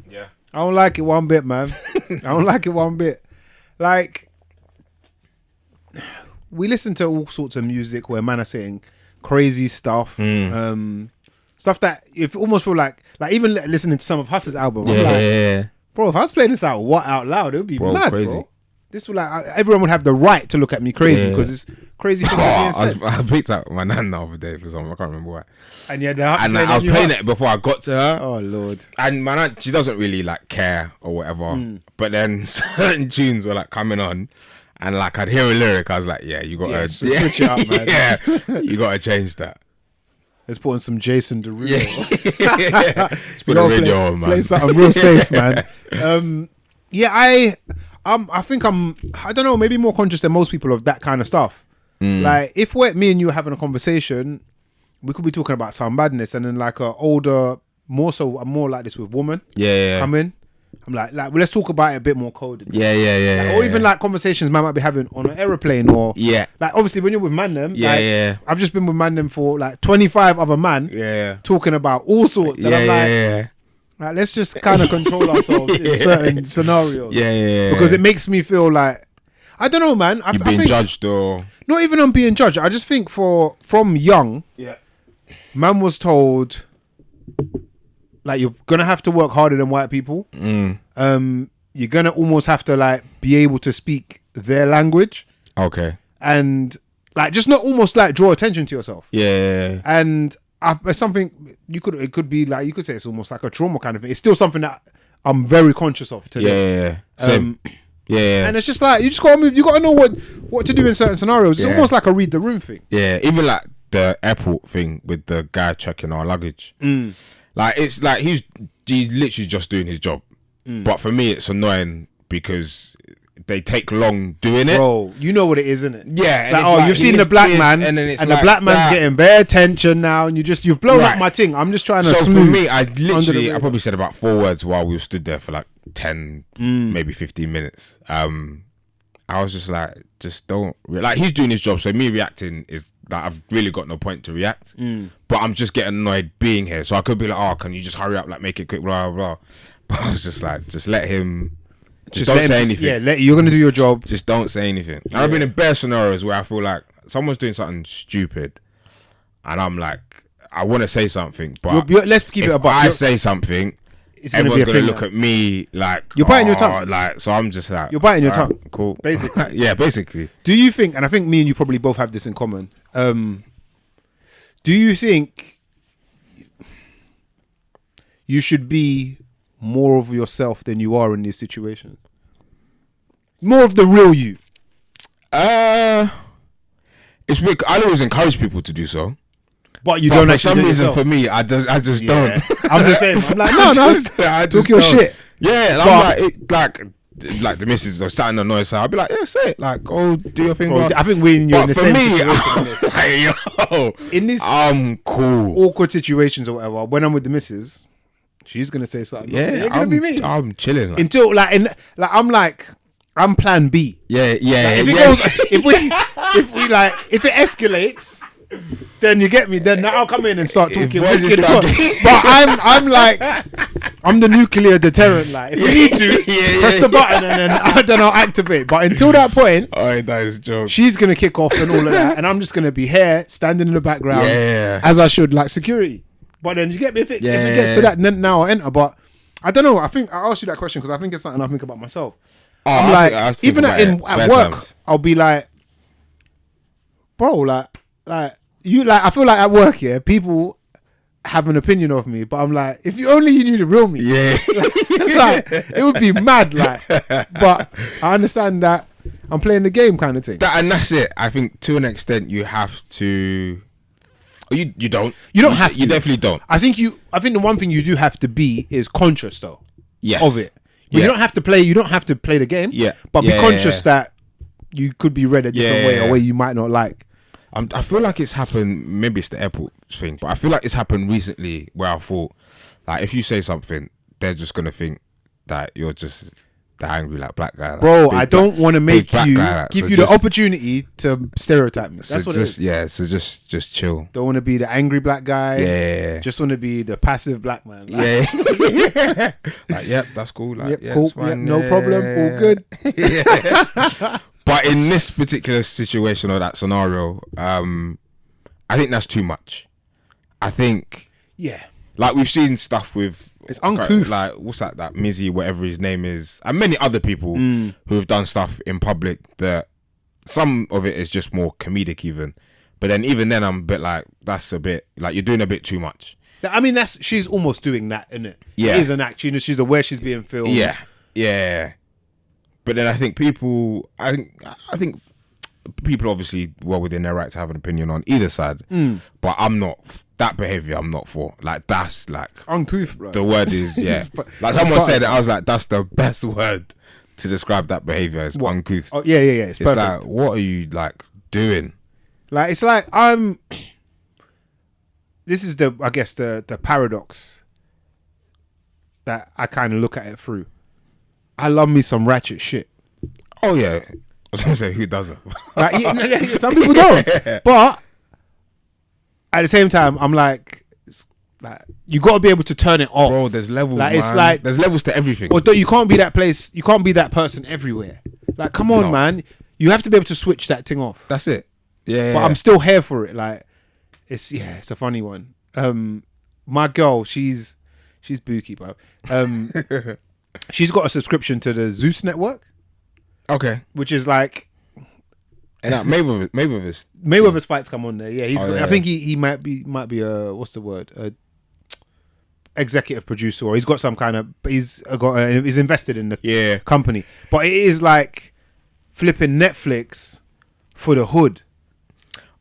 Yeah. I don't like it one bit, man. I don't like it one bit. Like, we listen to all sorts of music where man are saying crazy stuff. Stuff that if almost feel like even listening to some of Huss's album. Bro, if I was playing this out loud, it would be mad, crazy. Bro. This would everyone would have the right to look at me crazy because it's crazy things being said. I picked up my nan the other day for something, I can't remember why. And I was playing it before I got to her. Oh Lord! And my nan, she doesn't really like care or whatever. But then certain tunes were like coming on, and like I'd hear a lyric, I was like, yeah, you got to switch it up, man. Yeah, you got to change that. Let's put on some Jason Derulo. Let's put a radio on, man. Play something real safe, man. I think I don't know, maybe more conscious than most people of that kind of stuff. Like if me and you are having a conversation, we could be talking about some madness, and then like a older, I'm more like this with woman. Come in. I'm like well, let's talk about it a bit more coded. Or even like conversations man might be having on an aeroplane or like obviously when you're with Mandem, I've just been with Mandem for like 25 other man talking about all sorts. And I'm like, let's just kind of control ourselves in certain scenarios. Because it makes me feel like, I don't know, man. You're being judged or... Not even on being judged. I just think from young, man was told, like, you're going to have to work harder than white people. You're going to almost have to, like, be able to speak their language. Okay. And, like, just not almost, like, draw attention to yourself. And it's something, it could be, like, you could say it's almost like a trauma kind of thing. It's still something that I'm very conscious of today. Same. And it's just like, you just gotta move. You gotta know what to do in certain scenarios. It's almost like a read the room thing. Even like the airport thing with the guy checking our luggage. Like it's like he's literally just doing his job. But for me, it's annoying because they take long doing it. Bro, you know what it is, isn't it? Yeah. It's like, you've seen the black man, and the black man's getting bare attention now, and you've blown up my thing. I'm just trying to smooth. So for me, I probably said about 4 words while we stood there for like 10, maybe 15 minutes. I was just like, just don't like. He's doing his job, so me reacting is like I've really got no point to react. But I'm just getting annoyed being here, so I could be like, oh, can you just hurry up, like make it quick, blah blah blah. But I was just like, just let him. Just don't say anything. Yeah, you're gonna do your job. Just don't say anything. And I've been in bare scenarios where I feel like someone's doing something stupid, and I'm like, I want to say something, but let's keep it about. I say something, everyone's gonna look at me like you're biting your tongue. Like, so I'm just like, you're biting your tongue. Cool, basically. Basically. Do you think? And I think me and you probably both have this in common. Do you think you should be more of yourself than you are in these situations? More of the real you. It's weird. I always encourage people to do so, but you don't. For some reason, for me, I just don't. I'm the same. I'm like, no, I talk your shit. Yeah, and I'm like the missus are sat in the noise. I'll be like, yeah, say it. Like, oh, do your thing. Bro, I think we're in the same situation. In this, I'm cool. Awkward situations or whatever. When I'm with the missus, she's gonna say something. Yeah, it's gonna be me. I'm chilling. Like. Until I'm plan B. Yeah. If it escalates, then you get me. Then I'll come in and start talking. But I'm the nuclear deterrent. Like, if you need to, press the button and then I'll activate. But until that point, that is a joke. She's gonna kick off and all of that, and I'm just gonna be here standing in the background, as I should, like security. But then you get me. If it gets to that, then now I'll enter. But I don't know. I think I asked you that question because I think it's something I think about myself. I'm like, even at work, times. I'll be like, bro, like you, like I feel like at work, people have an opinion of me, but I'm like, if you knew the real me, like, it would be mad, like. But I understand that I'm playing the game, kind of thing. And that's it. I think to an extent, you have to. You don't. You don't have to. You definitely don't. I think the one thing you do have to be is conscious, though. Yes. Of it. But you don't have to play. You don't have to play the game. Yeah. But be conscious that you could be read a different way, a way you might not like. I feel like it's happened. Maybe it's the airport thing, but I feel like it's happened recently where I thought, like, if you say something, they're just gonna think that you're just the angry like black guy. Like, bro, I don't want to make you give you the opportunity to stereotype me. That's what it is. Yeah, so just chill. Don't want to be the angry black guy. Yeah. Just want to be the passive black man. Like, like, yep, that's cool. Like, cool. It's fine. No problem. All good. But in this particular situation or that scenario, I think that's too much. I think, like we've seen stuff with. It's uncouth. Like, what's that Mizzy, whatever his name is, and many other people who have done stuff in public that some of it is just more comedic even. But then even then I'm a bit like, that's a bit, like you're doing a bit too much. I mean, she's almost doing that, isn't it? Yeah. It is an act. She's aware she's being filmed. Yeah. But then I think people people obviously well within their right to have an opinion on either side. But I'm not, that behavior I'm not for. Like, that's like, it's uncouth, bro. The word is, like someone said it, I was like, that's the best word to describe that behavior as uncouth. Oh, yeah. It's perfect. like, what are you like doing? Like, it's like this is I guess the paradox that I kind of look at it through. I love me some ratchet shit. Oh yeah, I was gonna say, who doesn't? Like, some people don't, but at the same time, I'm like you got to be able to turn it off, bro. There's levels. Like, man. it's like there's levels to everything. Or you can't be that place. You can't be that person everywhere. Like, come on, man. You have to be able to switch that thing off. That's it. Yeah. But I'm still here for it. Like, it's a funny one. My girl, she's booky, bro. She's got a subscription to the Zeus network. Okay. Which is like, and Mayweather's fights come on there. Yeah, I think he might be what's the word? Executive producer, or he's got some kind of. He's invested in the company, but it is like flipping Netflix for the hood.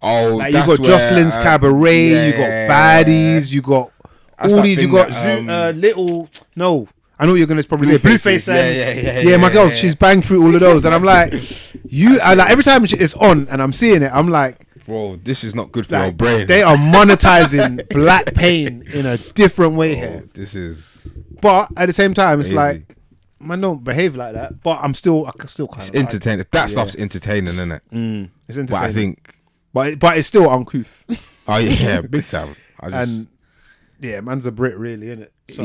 Oh, like, you got Jocelyn's Cabaret, you got Baddies, you got all these, you got little. No, I know what you're gonna probably say Blueface. Yeah. My girl, she's banged through all of those, and I'm like, like every time it's on and I'm seeing it, I'm like, bro, this is not good for your brain. They are monetizing black pain in a different way here. This is. But at the same time, it's like, man, don't behave like that. But I can still kind of. It's entertaining. That stuff's entertaining, isn't it? It's entertaining. But I think. But it's still uncouth. Oh yeah, big time. And man's a Brit, really, isn't it? So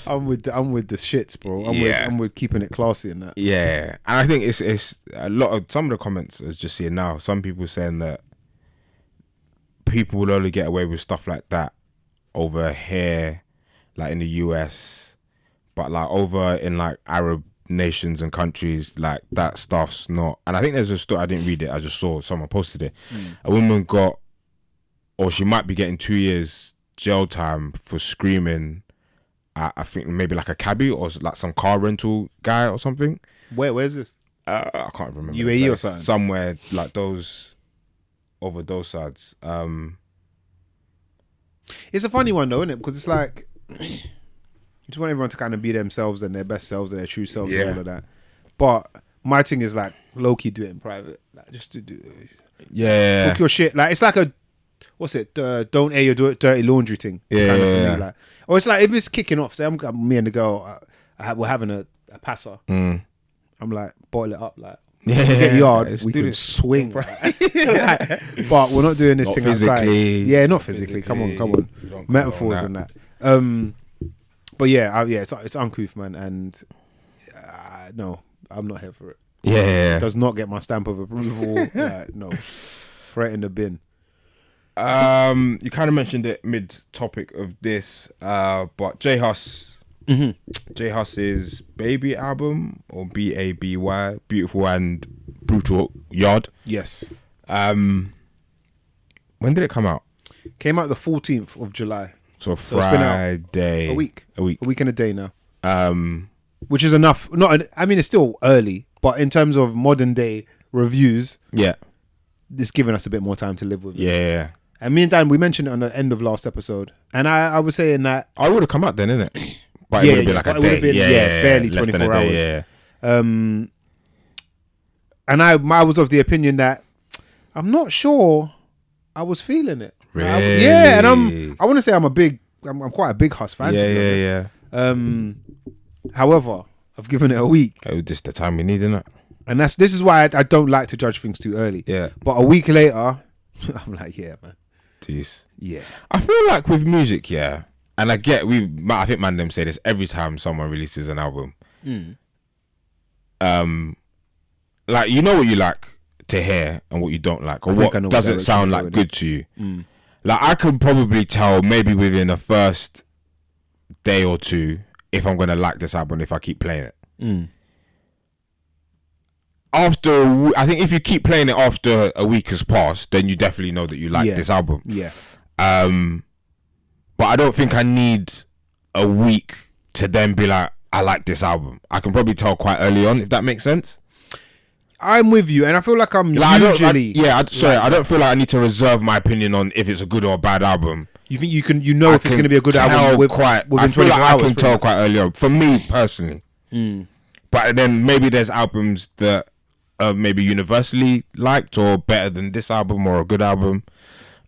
I'm with the shits, bro. I'm with keeping it classy and that. Yeah, and I think it's a lot of some of the comments I was just seeing now. Some people saying that people will only get away with stuff like that over here, like in the US, but like over in like Arab nations and countries, like that stuff's not. And I think there's a story, I didn't read it, I just saw someone posted it. A woman got, or she might be getting 2 years jail time for screaming at, I think maybe like a cabbie or like some car rental guy or something. Where's this? I can't remember. UAE or something? Somewhere like those, over those sides. It's a funny one though, isn't it? Because it's like, you just want everyone to kind of be themselves and their best selves and their true selves and all of that. But my thing is like, low-key do it in private. Like, just to do talk your shit. Like, it's like a, what's it? Don't air your dirty laundry thing. Yeah. Like, or it's like, if it's kicking off, say me and the girl, we're having a passer. I'm like, boil it up. Like, get yard, we can swing. Like, but we're not doing this not thing physically. outside. Yeah, not physically. Come on. Metaphors and that. But it's uncouth, man, and no, I'm not here for it. Yeah. It does not get my stamp of approval. No, throw it in the bin. You kind of mentioned it mid-topic of this, but Jhus Jhus's Baby album, or BABY, Beautiful and Brutal Yard. Yes. When did it come out? Came out the 14th of July. So Friday. It's been out a week and a day now. Which is enough. It's still early, but in terms of modern day reviews, it's given us a bit more time to live with it. Yeah. And me and Dan, we mentioned it on the end of last episode, and I was saying that I would have come out then, innit? But it would have been like a day. Barely 24 hours. And I was of the opinion that I'm not sure I was feeling it. Really? And I want to say I'm quite a big Jhus fan. However, I've given it a week. It was just the time we need, innit? And this is why I don't like to judge things too early. Yeah. But a week later, I'm like, yeah, man. Jeez. Yeah. I feel like with music, and I think Mandem say this every time someone releases an album. Like, you know what you like to hear and what you don't like, or what doesn't sound like good to you. Like, I can probably tell maybe within the first day or two if I'm gonna like this album if I keep playing it. After, I think if you keep playing it after a week has passed, then you definitely know that you like this album. Yeah. But I don't think I need a week to then be like, I like this album. I can probably tell quite early on, if that makes sense. I'm with you, and I feel like usually. I don't feel like I need to reserve my opinion on if it's a good or a bad album. You think if it's going to be a good album within 24 hours? I can tell quite early on. For me personally, But then maybe there's albums that are maybe universally liked or better than this album or a good album.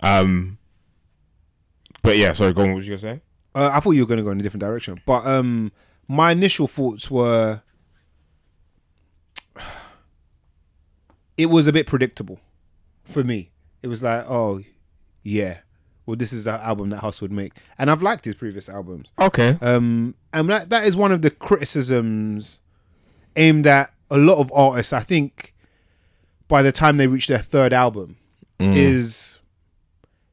But yeah, sorry, go on. What was you gonna say? I thought you were gonna go in a different direction, but my initial thoughts were it was a bit predictable for me. It was like, oh yeah, well, this is the album that Huss would make, and I've liked his previous albums. Okay. And that is one of the criticisms aimed at a lot of artists. I think by the time they reach their third album, is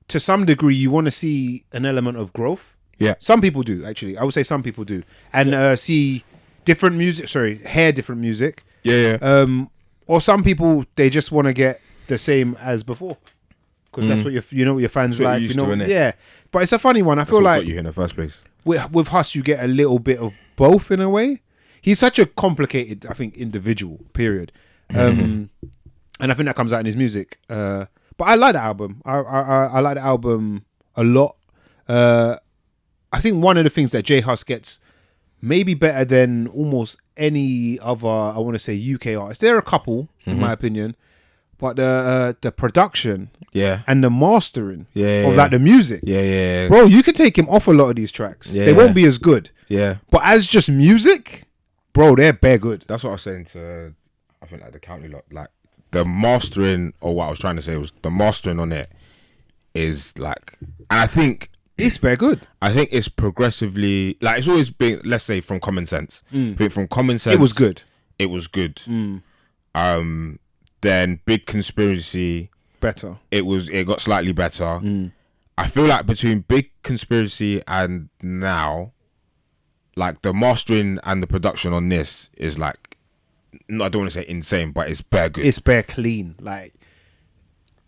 to some degree you want to see an element of growth. Yeah. Some people do, actually. I would say some people do, and see different music. Sorry, hear different music. Yeah. Or some people, they just want to get the same as before. Because that's what you know what your fans what like, you're used to, innit? Yeah. But it's a funny one. I That's feel what like got you here in the first place. with Huss, you get a little bit of both in a way. He's such a complicated, I think, individual. Period. And I think that comes out in his music. But I like the album. I like the album a lot. I think one of the things that J Huss gets maybe better than almost any other, I want to say, UK artist. There are a couple, in my opinion. But the production and the mastering of like the music. Yeah. Bro, you can take him off a lot of these tracks. Yeah. They won't be as good. Yeah. But as just music, bro, they're bare good. That's what I was saying to, I think, like the county lot. Like the mastering, or what I was trying to say was the mastering on it is like, and I think it's bare good. I think it's progressively, like it's always been, let's say from Common Sense. But from Common Sense, It was good. It was good. Then Big Conspiracy, Better. it got slightly better. I feel like between Big Conspiracy and now, like the mastering and the production on this is like, no, I don't want to say insane, but it's bare good. It's bare clean. Like,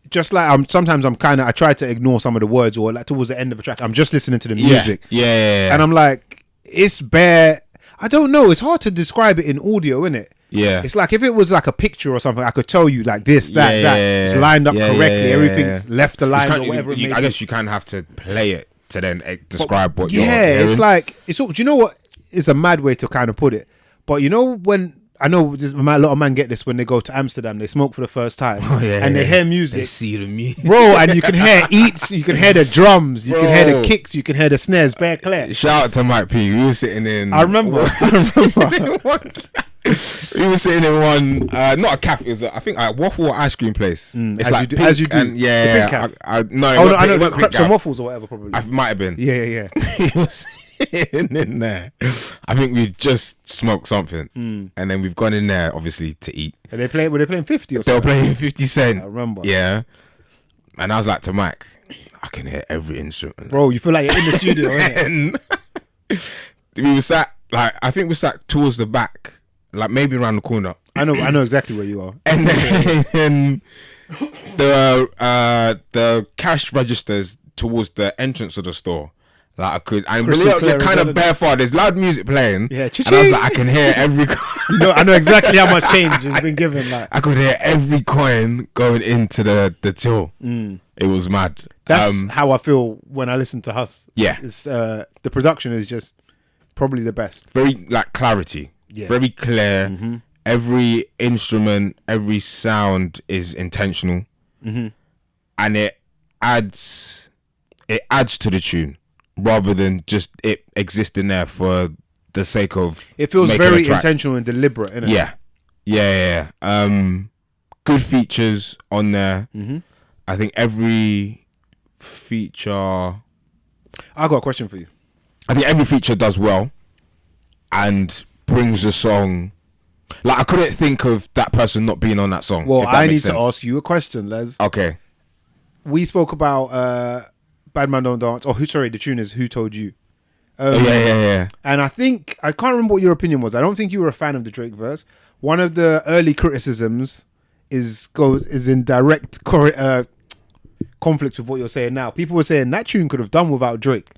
just like sometimes I try to ignore some of the words, or like towards the end of a track, I'm just listening to the music. Yeah. And I'm like, it's bare. I don't know. It's hard to describe it in audio, innit? Yeah. It's like if it was like a picture or something, I could tell you like this, that, that. It's lined up correctly. Everything's left aligned or whatever. I guess you kind of have to play it to then describe what you're hearing. it's like, do you know what is a mad way to kind of put it? But you know when, I know a lot of men get this when they go to Amsterdam, they smoke for the first time and they hear music. They see the music. Bro, and you can hear you can hear the drums, you can hear the kicks, you can hear the snares, bare clear. Shout out to Mike P. We were sitting in... I remember. We were sitting in one, not a cafe, it was I think a waffle or ice cream place. It's like as you do. And The pink I know the crepes and waffles or whatever probably. It might have been. Yeah. He was sitting in there. I think we just smoked something, and then we've gone in there obviously to eat. And were they playing 50 or They were something? playing 50 Cent. I remember. Yeah. And I was like to Mike, I can hear every instrument. Bro, you feel like you're in the studio, innit? And we were sat, like, I think we sat towards the back, like maybe around the corner. I know exactly where you are. And then the cash registers towards the entrance of the store. Like I could, and they're kind of bare far. There's loud music playing. Yeah, and I was like, I can hear every. I know exactly how much change has been given. Like, I could hear every coin going into the till. It was mad. That's how I feel when I listen to Huss. Yeah, it's, the production is just probably the best. Very like clarity. Yeah. Very clear. Every instrument, every sound is intentional, and it adds to the tune rather than just it existing there for the sake of. It feels very intentional and deliberate, innit? Yeah. Good features on there. I think every feature. I got a question for you. I think every feature does well, and brings the song. Like I couldn't think of that person not being on that song. Well, I need to ask you a question, Les. Okay. We spoke about Bad Man Don't Dance. The tune is Who Told You. Yeah. And I think I can't remember what your opinion was. I don't think you were a fan of the Drake verse. One of the early criticisms is in direct conflict with what you're saying now. People were saying that tune could have done without Drake.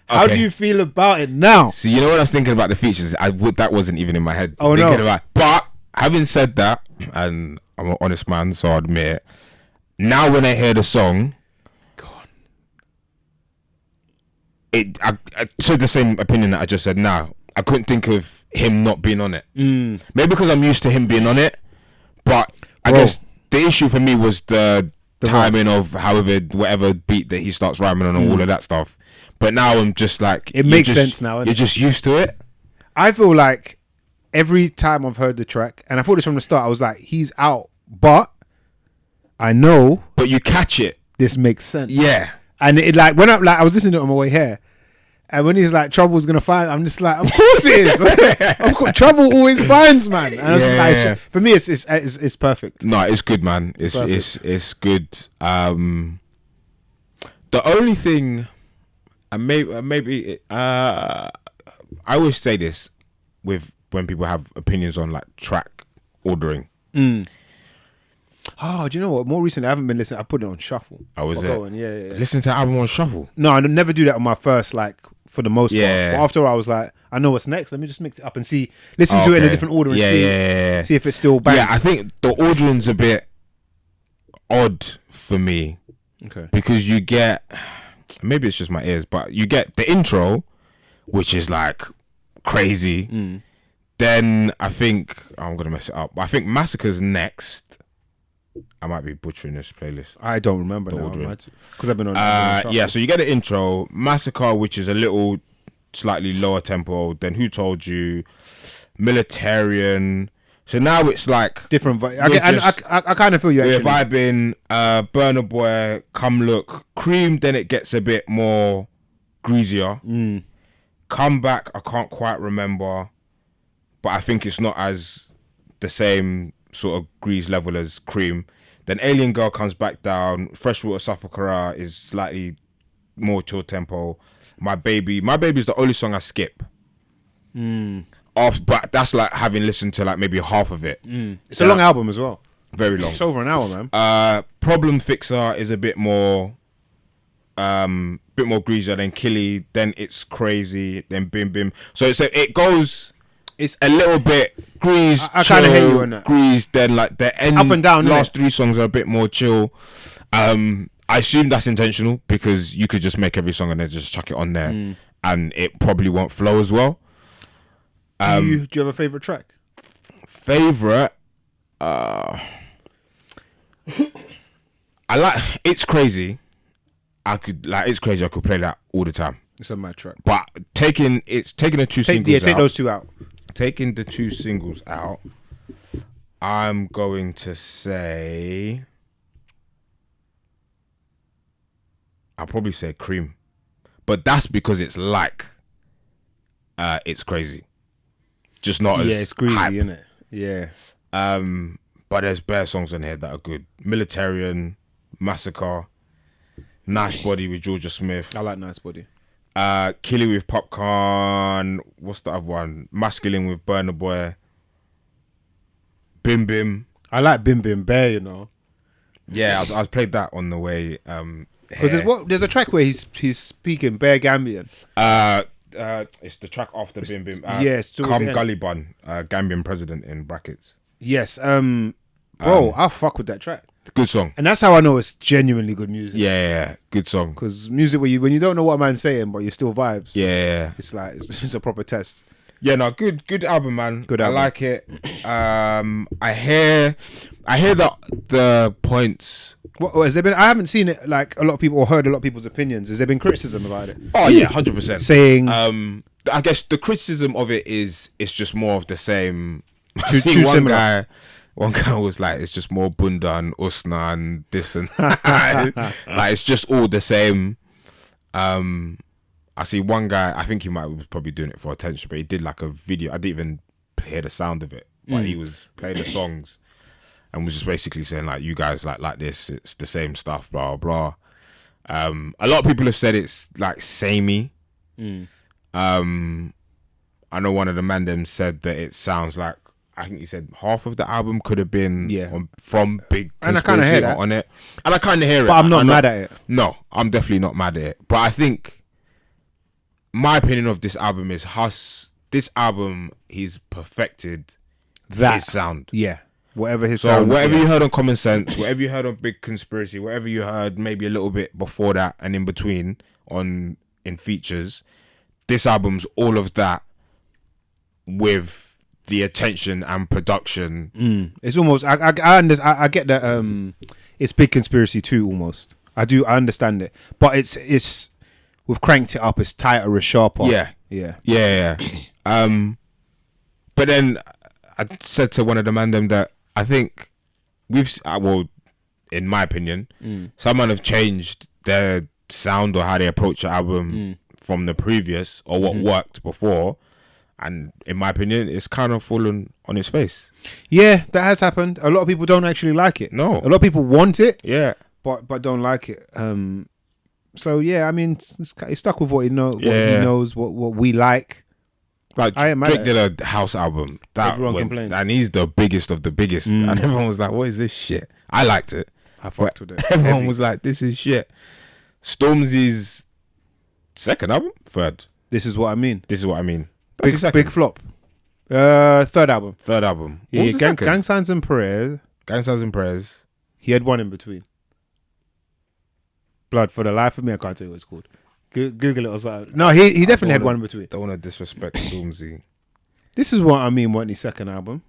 How do you feel about it now? So you know what I was thinking about the features? That wasn't even in my head. Oh no! But having said that, and I'm an honest man, so I admit it. Now when I hear the song, I took the same opinion that I just said now. I couldn't think of him not being on it. Maybe because I'm used to him being on it, but I guess the issue for me was the timing of whatever beat that he starts rhyming on and all of that stuff. But now I'm just like, it makes sense now. You're just used to it. I feel like every time I've heard the track, and I thought this from the start, I was like, he's out, but I know. But you catch it. This makes sense. Yeah. And it like when I was listening to it on my way here, and when he's like, "Trouble's gonna find," I'm just like, "Of course it is." Of course, trouble always finds, man. And I'm just like, for me, it's perfect. No, it's good, man. It's good. The only thing, I always say this with when people have opinions on like track ordering. Oh, do you know what? More recently, I haven't been listening. I put it on shuffle. Oh, was it? Yeah. Listen to the album on shuffle. No, I never do that on my first, like, for the most part. But after I was like, I know what's next. Let me just mix it up and listen to it in a different order and see if it still bangs. Yeah, I think the ordering's a bit odd for me. Okay. Because you get, maybe it's just my ears, but you get the intro, which is like crazy. Then I think, I'm going to mess it up, but I think Massacre's next. I might be butchering this playlist. I don't remember now because I've been on. So you get the intro, Massacre, which is a little slightly lower tempo. Then Who Told You, Militarian. So now it's like different. I kind of feel you. Actually, we're vibing. Burna Boy, Come Look, Cream. Then it gets a bit more greasier. Come Back. I can't quite remember, but I think it's not as the same sort of grease level as Cream. Then Alien Girl comes back down. Freshwater Suffocera is slightly more chill tempo. My Baby is the only song I skip. But that's like having listened to like maybe half of it. It's a long album as well. Very long. It's over an hour, man. Problem Fixer is a bit more greasier than Killy. Then It's Crazy. Then Bim Bim. So it goes. It's a little bit grease. I kind of hate you on that. Grease. Then like the end, up and down. Last three songs are a bit more chill. I assume that's intentional because you could just make every song and then just chuck it on there, and it probably won't flow as well. Do you have a favorite track? Favorite? I like It's Crazy. I could play that all the time. It's a mad track. But taking the two singles out. Take those two out. Taking the two singles out, I'm going to say, I'll probably say Cream, but that's because it's like, It's Crazy, just not as it's greasy, hype. isn't it? Yeah. But there's bare songs on here that are good. Militarian, Massacre, Nice Body with Georgia Smith. I like Nice Body. Killy with Popcorn. What's the other one? Masculine with Burna Boy. Bim Bim. I like Bim Bim Bear, you know. Yeah, I played that on the way. Because there's a track where he's speaking Bear Gambian. It's the track after Bim Bim. Yes, Kam Galiban, Gambian president in brackets. Yes, bro, I fuck with that track. Good song, and that's how I know it's genuinely good music. Yeah, good song. Because music when you don't know what a man's saying, but you still vibes. Yeah, it's like it's a proper test. Yeah, no, good album, man. Good album. I like it. I hear the points. What has there been? I haven't seen it like a lot of people or heard a lot of people's opinions. Has there been criticism about it? Oh yeah, 100%. Saying, I guess the criticism of it is it's just more of the same. Too similar. One guy was like, it's just more Bunda and Usna and this and that. Like, it's just all the same. I see one guy, I think he was probably doing it for attention, but he did like a video. I didn't even hear the sound of it, but he was playing the songs and was just basically saying like, you guys like this, it's the same stuff, blah, blah. A lot of people have said it's like samey. I know one of the Mandem said that it sounds like, I think he said half of the album could have been from Big Conspiracy, and I kind of hear that on it, and I kind of hear it. But I'm not mad at it. No, I'm definitely not mad at it. But I think my opinion of this album is this album, he's perfected his sound. Yeah, whatever his sound. So whatever you heard on Common Sense, whatever you heard on Big Conspiracy, whatever you heard maybe a little bit before that and in between in features, this album's all of that with the attention and production. It's almost I get that it's big conspiracy too. Almost I understand it, but it's we've cranked it up. It's tighter, it's sharper. Yeah. But then I said to one of the Mandem that I think in my opinion, someone have changed their sound or how they approach the album from the previous or what worked before. And in my opinion, it's kind of fallen on its face. Yeah, that has happened. A lot of people don't actually like it. No. A lot of people want it. Yeah. But don't like it. So yeah, I mean, he's stuck with what he knows. What he knows. What we like. Like Drake did a house album everyone complained, and he's the biggest of the biggest, and everyone was like, "What is this shit?" I liked it. I fucked with it. Everyone was like, "This is shit." Stormzy's second album, third. This is what I mean. That's big flop. Third album. Yeah, Gang Signs and Prayers. He had one in between. Blood, for the life of me, I can't tell you what it's called. Google it or something. No, he definitely had one in between. Don't want to disrespect Stormzy. This is what I mean. Wasn't his second album?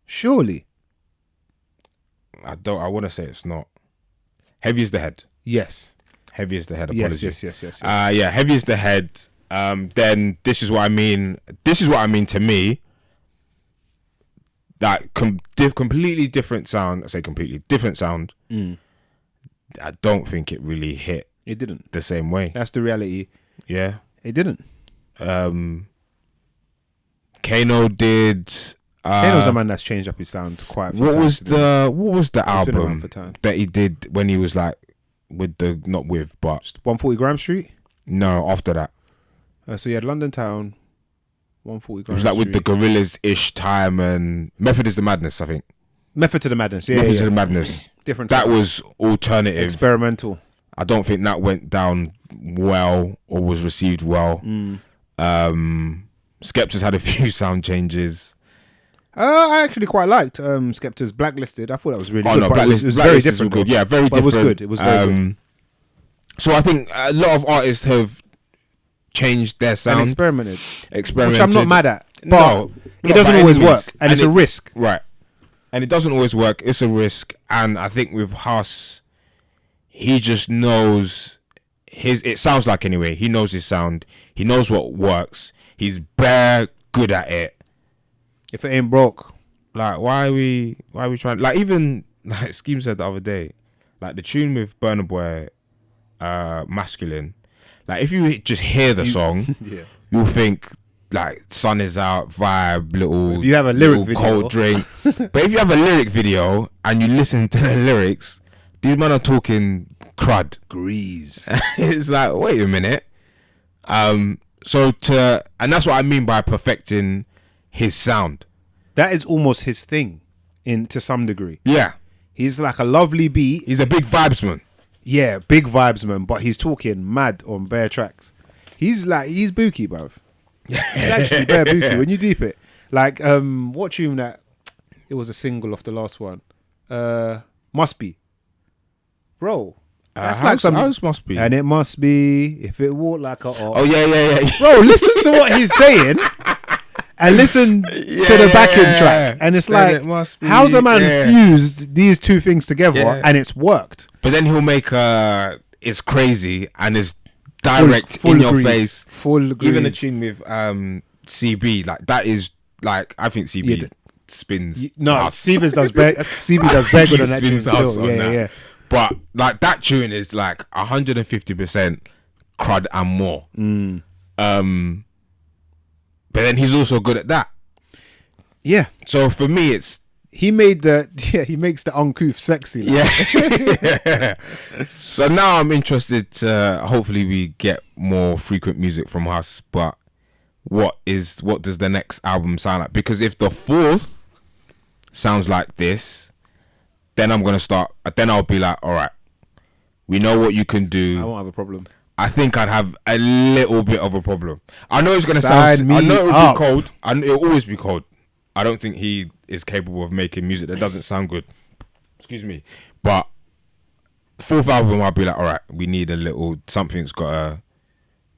Surely. I want to say it's not. Heavy is the Head. Yes. Heavy is the Head. Apologies. Yes. Yeah, Heavy is the Head. Then This Is What I Mean. This is what I mean to me. That completely different sound. I say completely different sound. I don't think it really hit. It didn't. The same way. That's the reality. Yeah. It didn't. Kano did. Kano's a man that's changed up his sound quite a few times. What was the It's album that he did when he was like with the 140 Gram Street? No, after that. So you had London Town, 140 Gram Street. It was like with the Gorillaz-ish time and Method is the Madness, I think. Method to the Madness, yeah. Method to the Madness. Different. That was alternative. Experimental. I don't think that went down well or was received well. Skepta's had a few sound changes. I actually quite liked Skepta's Blacklisted. I thought that was really good. No, it was very different. Good. Yeah, very different. It was good. It was very good. So I think a lot of artists have changed their sound. And experimented. Which I'm not mad at. But no, it doesn't always work. And it's a risk. Right. And it doesn't always work. It's a risk. And I think with Huss, he just knows it sounds like anyway. He knows his sound. He knows what works. He's bare good at it. If it ain't broke. Like, why are we trying? Like, even like Scheme said the other day, like the tune with Burna Boy, Masculine. Like, if you just hear the song, you'll think like sun is out, vibe, little. If you have a lyric video, cold drink. But if you have a lyric video and you listen to the lyrics, these men are talking crud, grease. It's like, wait a minute. And that's what I mean by perfecting his sound. That is almost his thing, to some degree. Yeah, he's like a lovely beat. He's a big vibesman. Yeah, big vibesman, but he's talking mad on bare tracks. He's booky, bruv. He's actually bare booky when you deep it. Like, what tune that? It was a single off the last one. Must Be, bro. That's like some house must be, and it must be if it walked like a. Oh yeah. Bro, listen to what he's saying, and listen to the backing track, and it's like, how's a man fused these two things together, and it's worked? But then he'll make it's crazy and it's direct full in your face. Full grease. Even the tune with CB, like that is like I think CB spins. CB does better. CB does better than that tune still. Yeah. But like that tune is like 150% crud and more. But then he's also good at that. Yeah. So for me, he makes the uncouth sexy. Like. Yeah. So now I'm interested to hopefully we get more frequent music from us. But what does the next album sound like? Because if the fourth sounds like this, then I'm gonna start. Then I'll be like, all right, we know what you can do. I won't have a problem. I think I'd have a little bit of a problem. I know it's gonna sound. I know it'll be cold. It'll always be cold. I don't think he is capable of making music that doesn't sound good. Excuse me. But fourth album, I'll be like, all right, we need a little something's gotta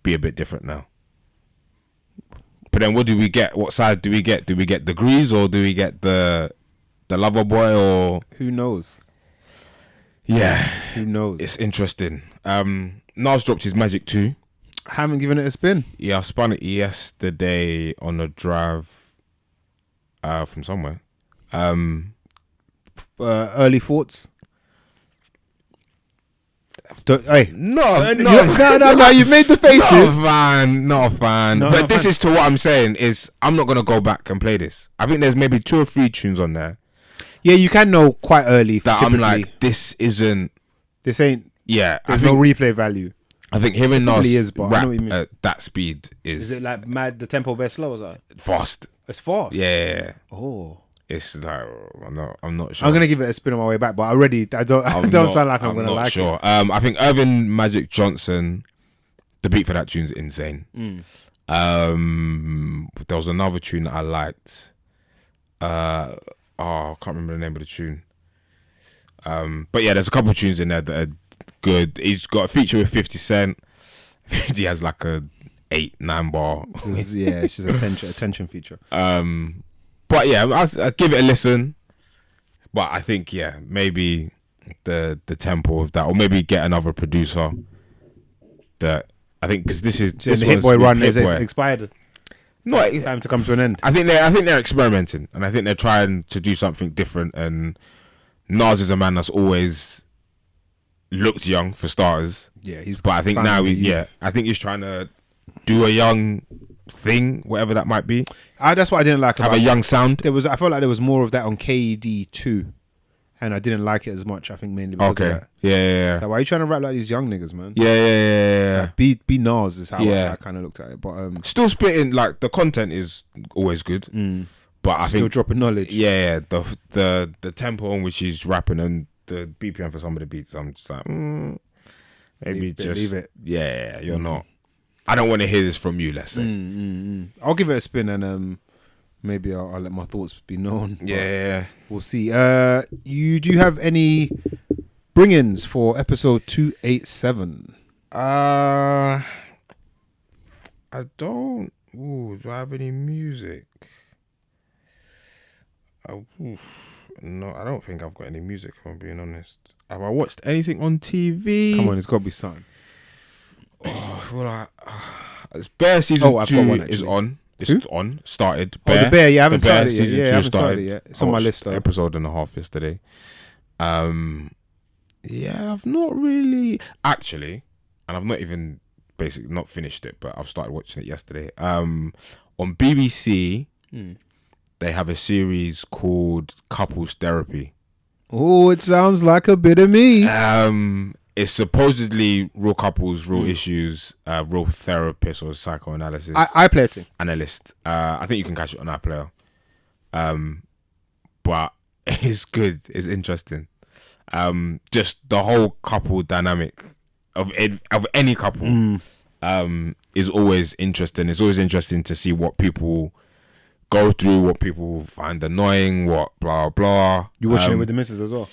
be a bit different now. But then what do we get? What side do we get? Do we get the Grease or do we get the lover boy or who knows? Yeah, who knows? It's interesting. Nas dropped his Magic 2. I haven't given it a spin. Yeah, I spun it yesterday on a drive from somewhere. Early thoughts. Hey, no, you've made the faces. Not a fan. But this is to what I'm saying is I'm not gonna go back and play this. I think there's maybe 2 or 3 tunes on there. Yeah, you can know quite early that typically. I'm like, this ain't. Yeah, there's no replay value. I think hearing Nas rap at that speed is. Is it like mad? The tempo best slow, is that? Fast. It's fast. Yeah. Oh. It's like I'm not sure. I'm gonna give it a spin on my way back, but I don't sound like I'm gonna like sure. it. I think Irvin Magic Johnson, the beat for that tune's insane. There was another tune that I liked. I can't remember the name of the tune. But yeah, there's a couple of tunes in there that are good. He's got a feature with 50 Cent. 50 has like a 8-9 bar. It's just a tension feature. But yeah, I'll give it a listen. But I think maybe the tempo of that, or maybe get another producer. That I think because this the Hit Boy run is expired. No, it's time to come to an end. I think they're experimenting, and I think they're trying to do something different. And Nas is a man that's always looked young for starters. Yeah, but I think now I think he's trying to do a young thing, whatever that might be. That's what I didn't like. Have a young sound. I felt like there was more of that on KD 2, and I didn't like it as much. I think mainly because of that. Yeah. So why are you trying to rap like these young niggas, man? Yeah. Like, be Nas is how I kind of looked at it. But still spitting, like the content is always good. But I think still dropping knowledge. Yeah. The tempo on which he's rapping and the BPM for some of the beats, I'm just like, maybe leave it. Yeah, you're not. I don't want to hear this from you, let's say. I'll give it a spin and maybe I'll let my thoughts be known. Yeah. We'll see. Do you have any bring-ins for episode 287? I don't. Do I have any music? No, I don't think I've got any music, if I'm being honest. Have I watched anything on TV? Come on, it's got to be something. It's Bear season 2 is on. It's on. Started. Bear. The Bear. Yeah, I haven't started it yet. I haven't started it yet. It's on my list though. Episode and a half yesterday. I've not really actually, and I've not even basically not finished it, but I've started watching it yesterday. On BBC, they have a series called Couples Therapy. Oh, it sounds like a bit of me. It's supposedly real couples, real issues, real therapists or psychoanalysis. iPlayer analyst. I think you can catch it on iPlayer. But it's good. It's interesting. Just the whole couple dynamic of any couple is always interesting. It's always interesting to see what people go through, what people find annoying, what blah blah. You watching it with the missus as well?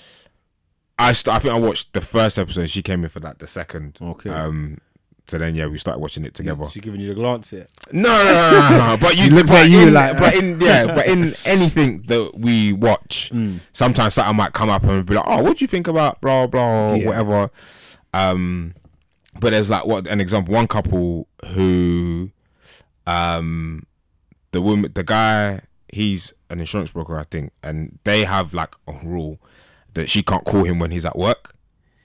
I think I watched the first episode. She came in for the second. Okay. So then we started watching it together. She giving you the glance here. No. But you looks at you like. But in anything that we watch, sometimes something might come up and be like, "Oh, what do you think about blah blah or whatever?" But there's like an example. One couple who, the guy, he's an insurance broker, I think, and they have like a rule that she can't call him when he's at work.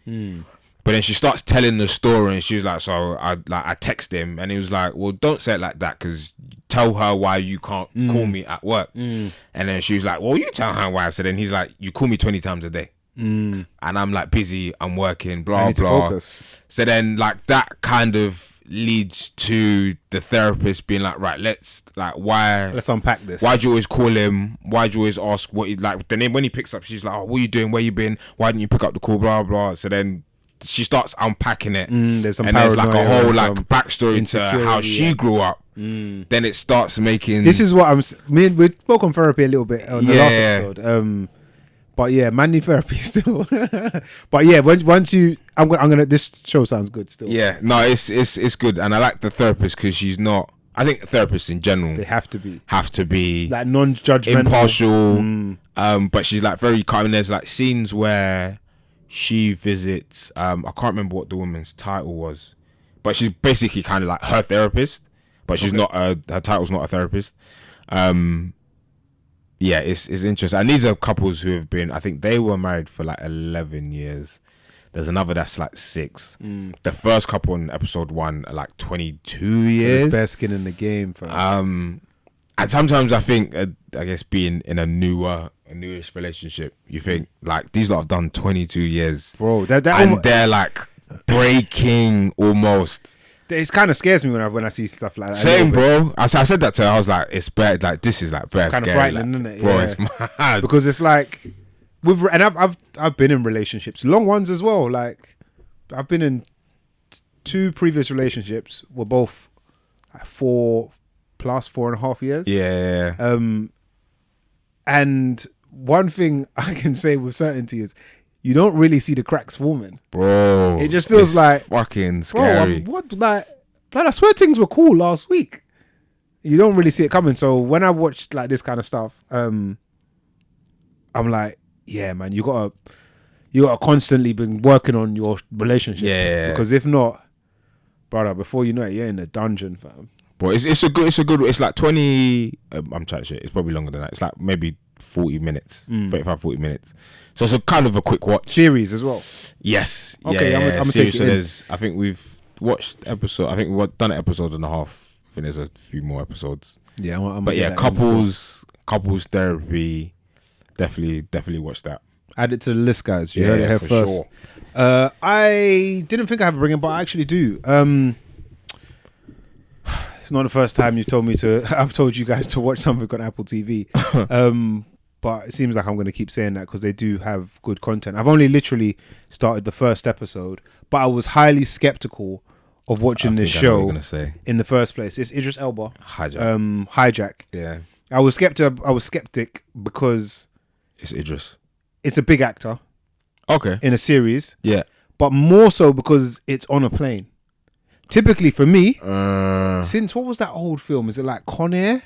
But then she starts telling the story and she was like, so I text him and he was like, well, don't say it like that because tell her why you can't call me at work. And then she was like, well, you tell her why. So then he's like, you call me 20 times a day. And I'm like busy, I'm working, blah, blah. So then like that kind of leads to the therapist being like, right, let's unpack this. Why'd you always call him? Why'd you always ask what he like? Then when he picks up, she's like, oh, what are you doing? Where you been? Why didn't you pick up the call? Blah blah. So then she starts unpacking it, there's and there's like a whole like backstory to how she grew up. Then it starts making. This is what we spoke on therapy a little bit on the last episode. But yeah, man need therapy still. But yeah, once you, I'm gonna. This show sounds good still. Yeah, no, it's good, and I like the therapist because she's not I think therapists in general, they have to be it's like non-judgmental, impartial. But she's like very calm. And there's like scenes where she visits. I can't remember what the woman's title was, but she's basically kind of like her therapist. But she's not. Her title's not a therapist. Yeah, it's interesting. And these are couples who have been. I think they were married for like 11 years. There's another that's like 6. The first couple in episode 1 are like 22 years. There's bare skin in the game. And sometimes I think, I guess being in a newish relationship, you think like these lot have done 22 years, bro. They're like breaking almost. It kind of scares me when I see stuff like that. Same, bro. I said that to her. I was like, it's bad. Like this is like bad, kind of scary, frightening, like, isn't it? bro, Yeah. it's mad. Because it's like I've been in relationships, long ones as well. Like I've been in 2 previous relationships, were both like 4.5 years. Yeah. And one thing I can say with certainty is you don't really see the cracks forming, bro. It just feels it's like fucking scary. Bro, I swear things were cool last week. You don't really see it coming. So when I watched like this kind of stuff, I'm like, yeah, man, you gotta constantly been working on your relationship. Yeah. Because if not, brother, before you know it, you're in a dungeon, fam. But it's a good. It's like 20. I'm chatting shit. It's probably longer than that. It's like maybe 40 minutes, 35, 40 minutes. So it's a kind of a quick watch. Series as well. Yes. Okay, yeah, I'm gonna series. take it So I think we've watched episode. I think we've done an episode and a half. I think there's a few more episodes. Yeah, but yeah, couples therapy. Definitely watch that. Add it to the list, guys. You heard it here first. Sure. I didn't think I have to bring it, but I actually do. It's not the first time you told me to. I've told you guys to watch something on Apple TV. But it seems like I'm going to keep saying that because they do have good content. I've only literally started the first episode, but I was highly skeptical of watching this show in the first place. It's Idris Elba. Hijack. Yeah. I was skeptic because it's Idris. It's a big actor. Okay. In a series. Yeah. But more so because it's on a plane. Typically for me, since what was that old film? Is it like Con Air?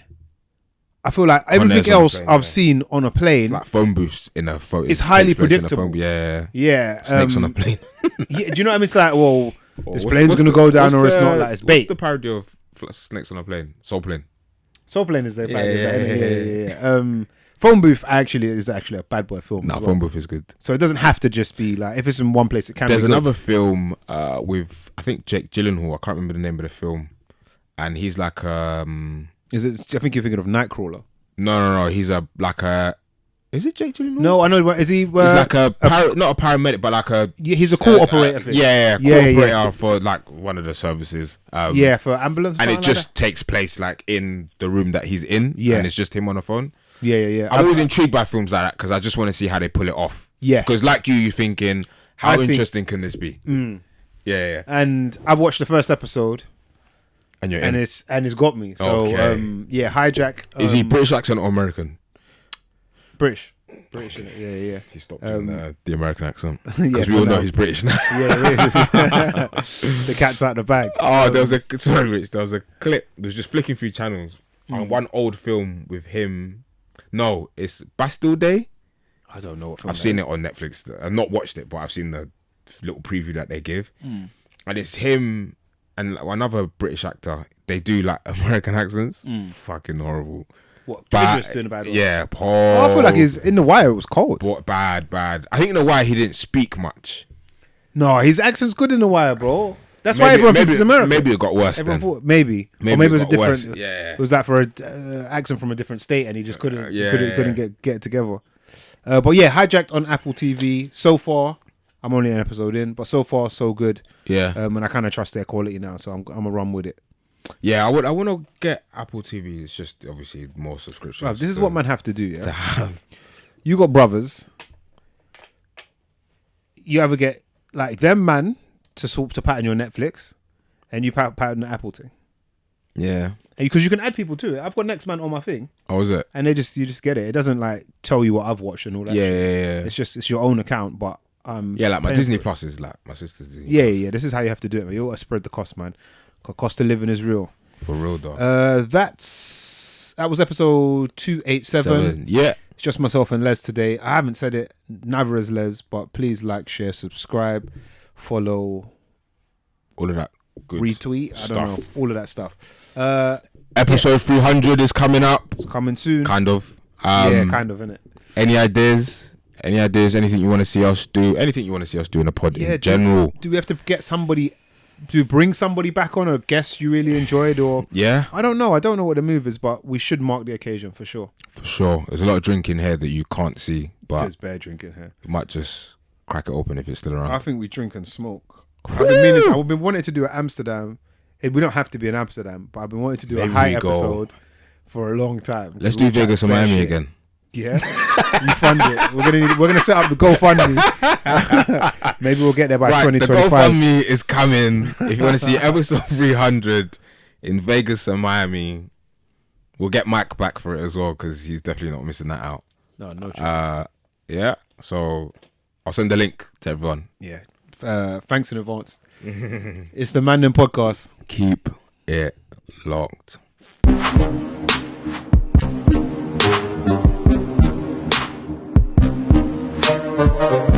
I feel like everything else I've seen on a plane, like phone booths in a phone, it's highly predictable. Yeah. Snakes on a plane. Yeah, do you know what I mean? It's like, well, this plane's gonna go down, or it's not. Like it's bait. What's the parody of Snakes on a Plane? Soul Plane. Soul Plane is their parody. Yeah. Phone Booth is actually a bad boy film. No, Phone Booth is good. So it doesn't have to just be like, if it's in one place, it can. There's another film with I think Jake Gyllenhaal. I can't remember the name of the film, and he's like Is it? I think you're thinking of Nightcrawler. No. He's Is it Jake Gyllenhaal? No, I know. Is he? He's like not a paramedic, but like a. Yeah, he's a call operator. Operator for like one of the services. For ambulance. And it just takes place like in the room that he's in. Yeah, and it's just him on the phone. Yeah. I'm always intrigued by films like that because I just want to see how they pull it off. Yeah. Because like you're thinking, how interesting can this be? Yeah. And I've watched the first episode. And you're in. It's got me. So Hijack. Is he British accent or American? British. Yeah. He stopped doing the American accent because we all know he's British now. The cat's out the bag. Oh, there was a clip. It was just flicking through channels on one old film with him. No, it's Bastille Day. I don't know what film. I've seen it on Netflix. I've not watched it, but I've seen the little preview that they give, and it's him and another British actor. They do like American accents. Fucking horrible. What? Interesting about it. Yeah, Paul. Oh, I feel like he's in The Wire. It was cold. Bad. I think in The Wire he didn't speak much. No, his accent's good in The Wire, bro. That's why everyone thinks he's American. Maybe it got worse. Maybe it was a different. Worse. Yeah. It was that for an accent from a different state, and he just couldn't get it together. But yeah, Hijacked on Apple TV. So far, I'm only an episode in, but so far so good. Yeah. And I kind of trust their quality now, so I'm gonna run with it. Yeah, I want to get Apple TV. It's just obviously more subscriptions. Bruv, this is what man have to do. Yeah. To have. You got brothers. You ever get like them man to pattern your Netflix, and you pattern the Apple thing. Yeah. Because you can add people to it. I've got Next Man on my thing. Oh, is it? And you just get it. It doesn't like tell you what I've watched and all that. Yeah. It's your own account, but like my Disney Plus is like my sister's Disney. Yeah. This is how you have to do it, man. You gotta spread the cost, man. Cost of living is real. For real though. That was episode 287. Yeah. It's just myself and Les today. I haven't said it, neither has Les, but please like, share, subscribe, follow, all of that good retweet. stuff. I don't know, all of that stuff. Episode 300 is coming up. It's coming soon. Kind of. Yeah, kind of, innit? Any ideas? Anything you want to see us do? Anything you want to see us do in the pod in general? Do we have to get somebody? To bring somebody back on, a guest you really enjoyed, or I don't know what the move is, but we should mark the occasion for sure. There's a lot of drinking here that you can't see, but there's bare drinking here. You might just crack it open if it's still around. I think we drink and smoke. I've been wanting to do Amsterdam. We don't have to be in Amsterdam, but I've been wanting to do a high episode for a long time. Let's do Vegas and Miami again. Yeah, you fund it. We're gonna set up the GoFundMe. Maybe we'll get there by 2025. The GoFundMe is coming. If you want to see episode 300 in Vegas and Miami, we'll get Mike back for it as well because he's definitely not missing that out. No chance. Yeah. So I'll send the link to everyone. Yeah. Thanks in advance. It's the Mandem podcast. Keep it locked.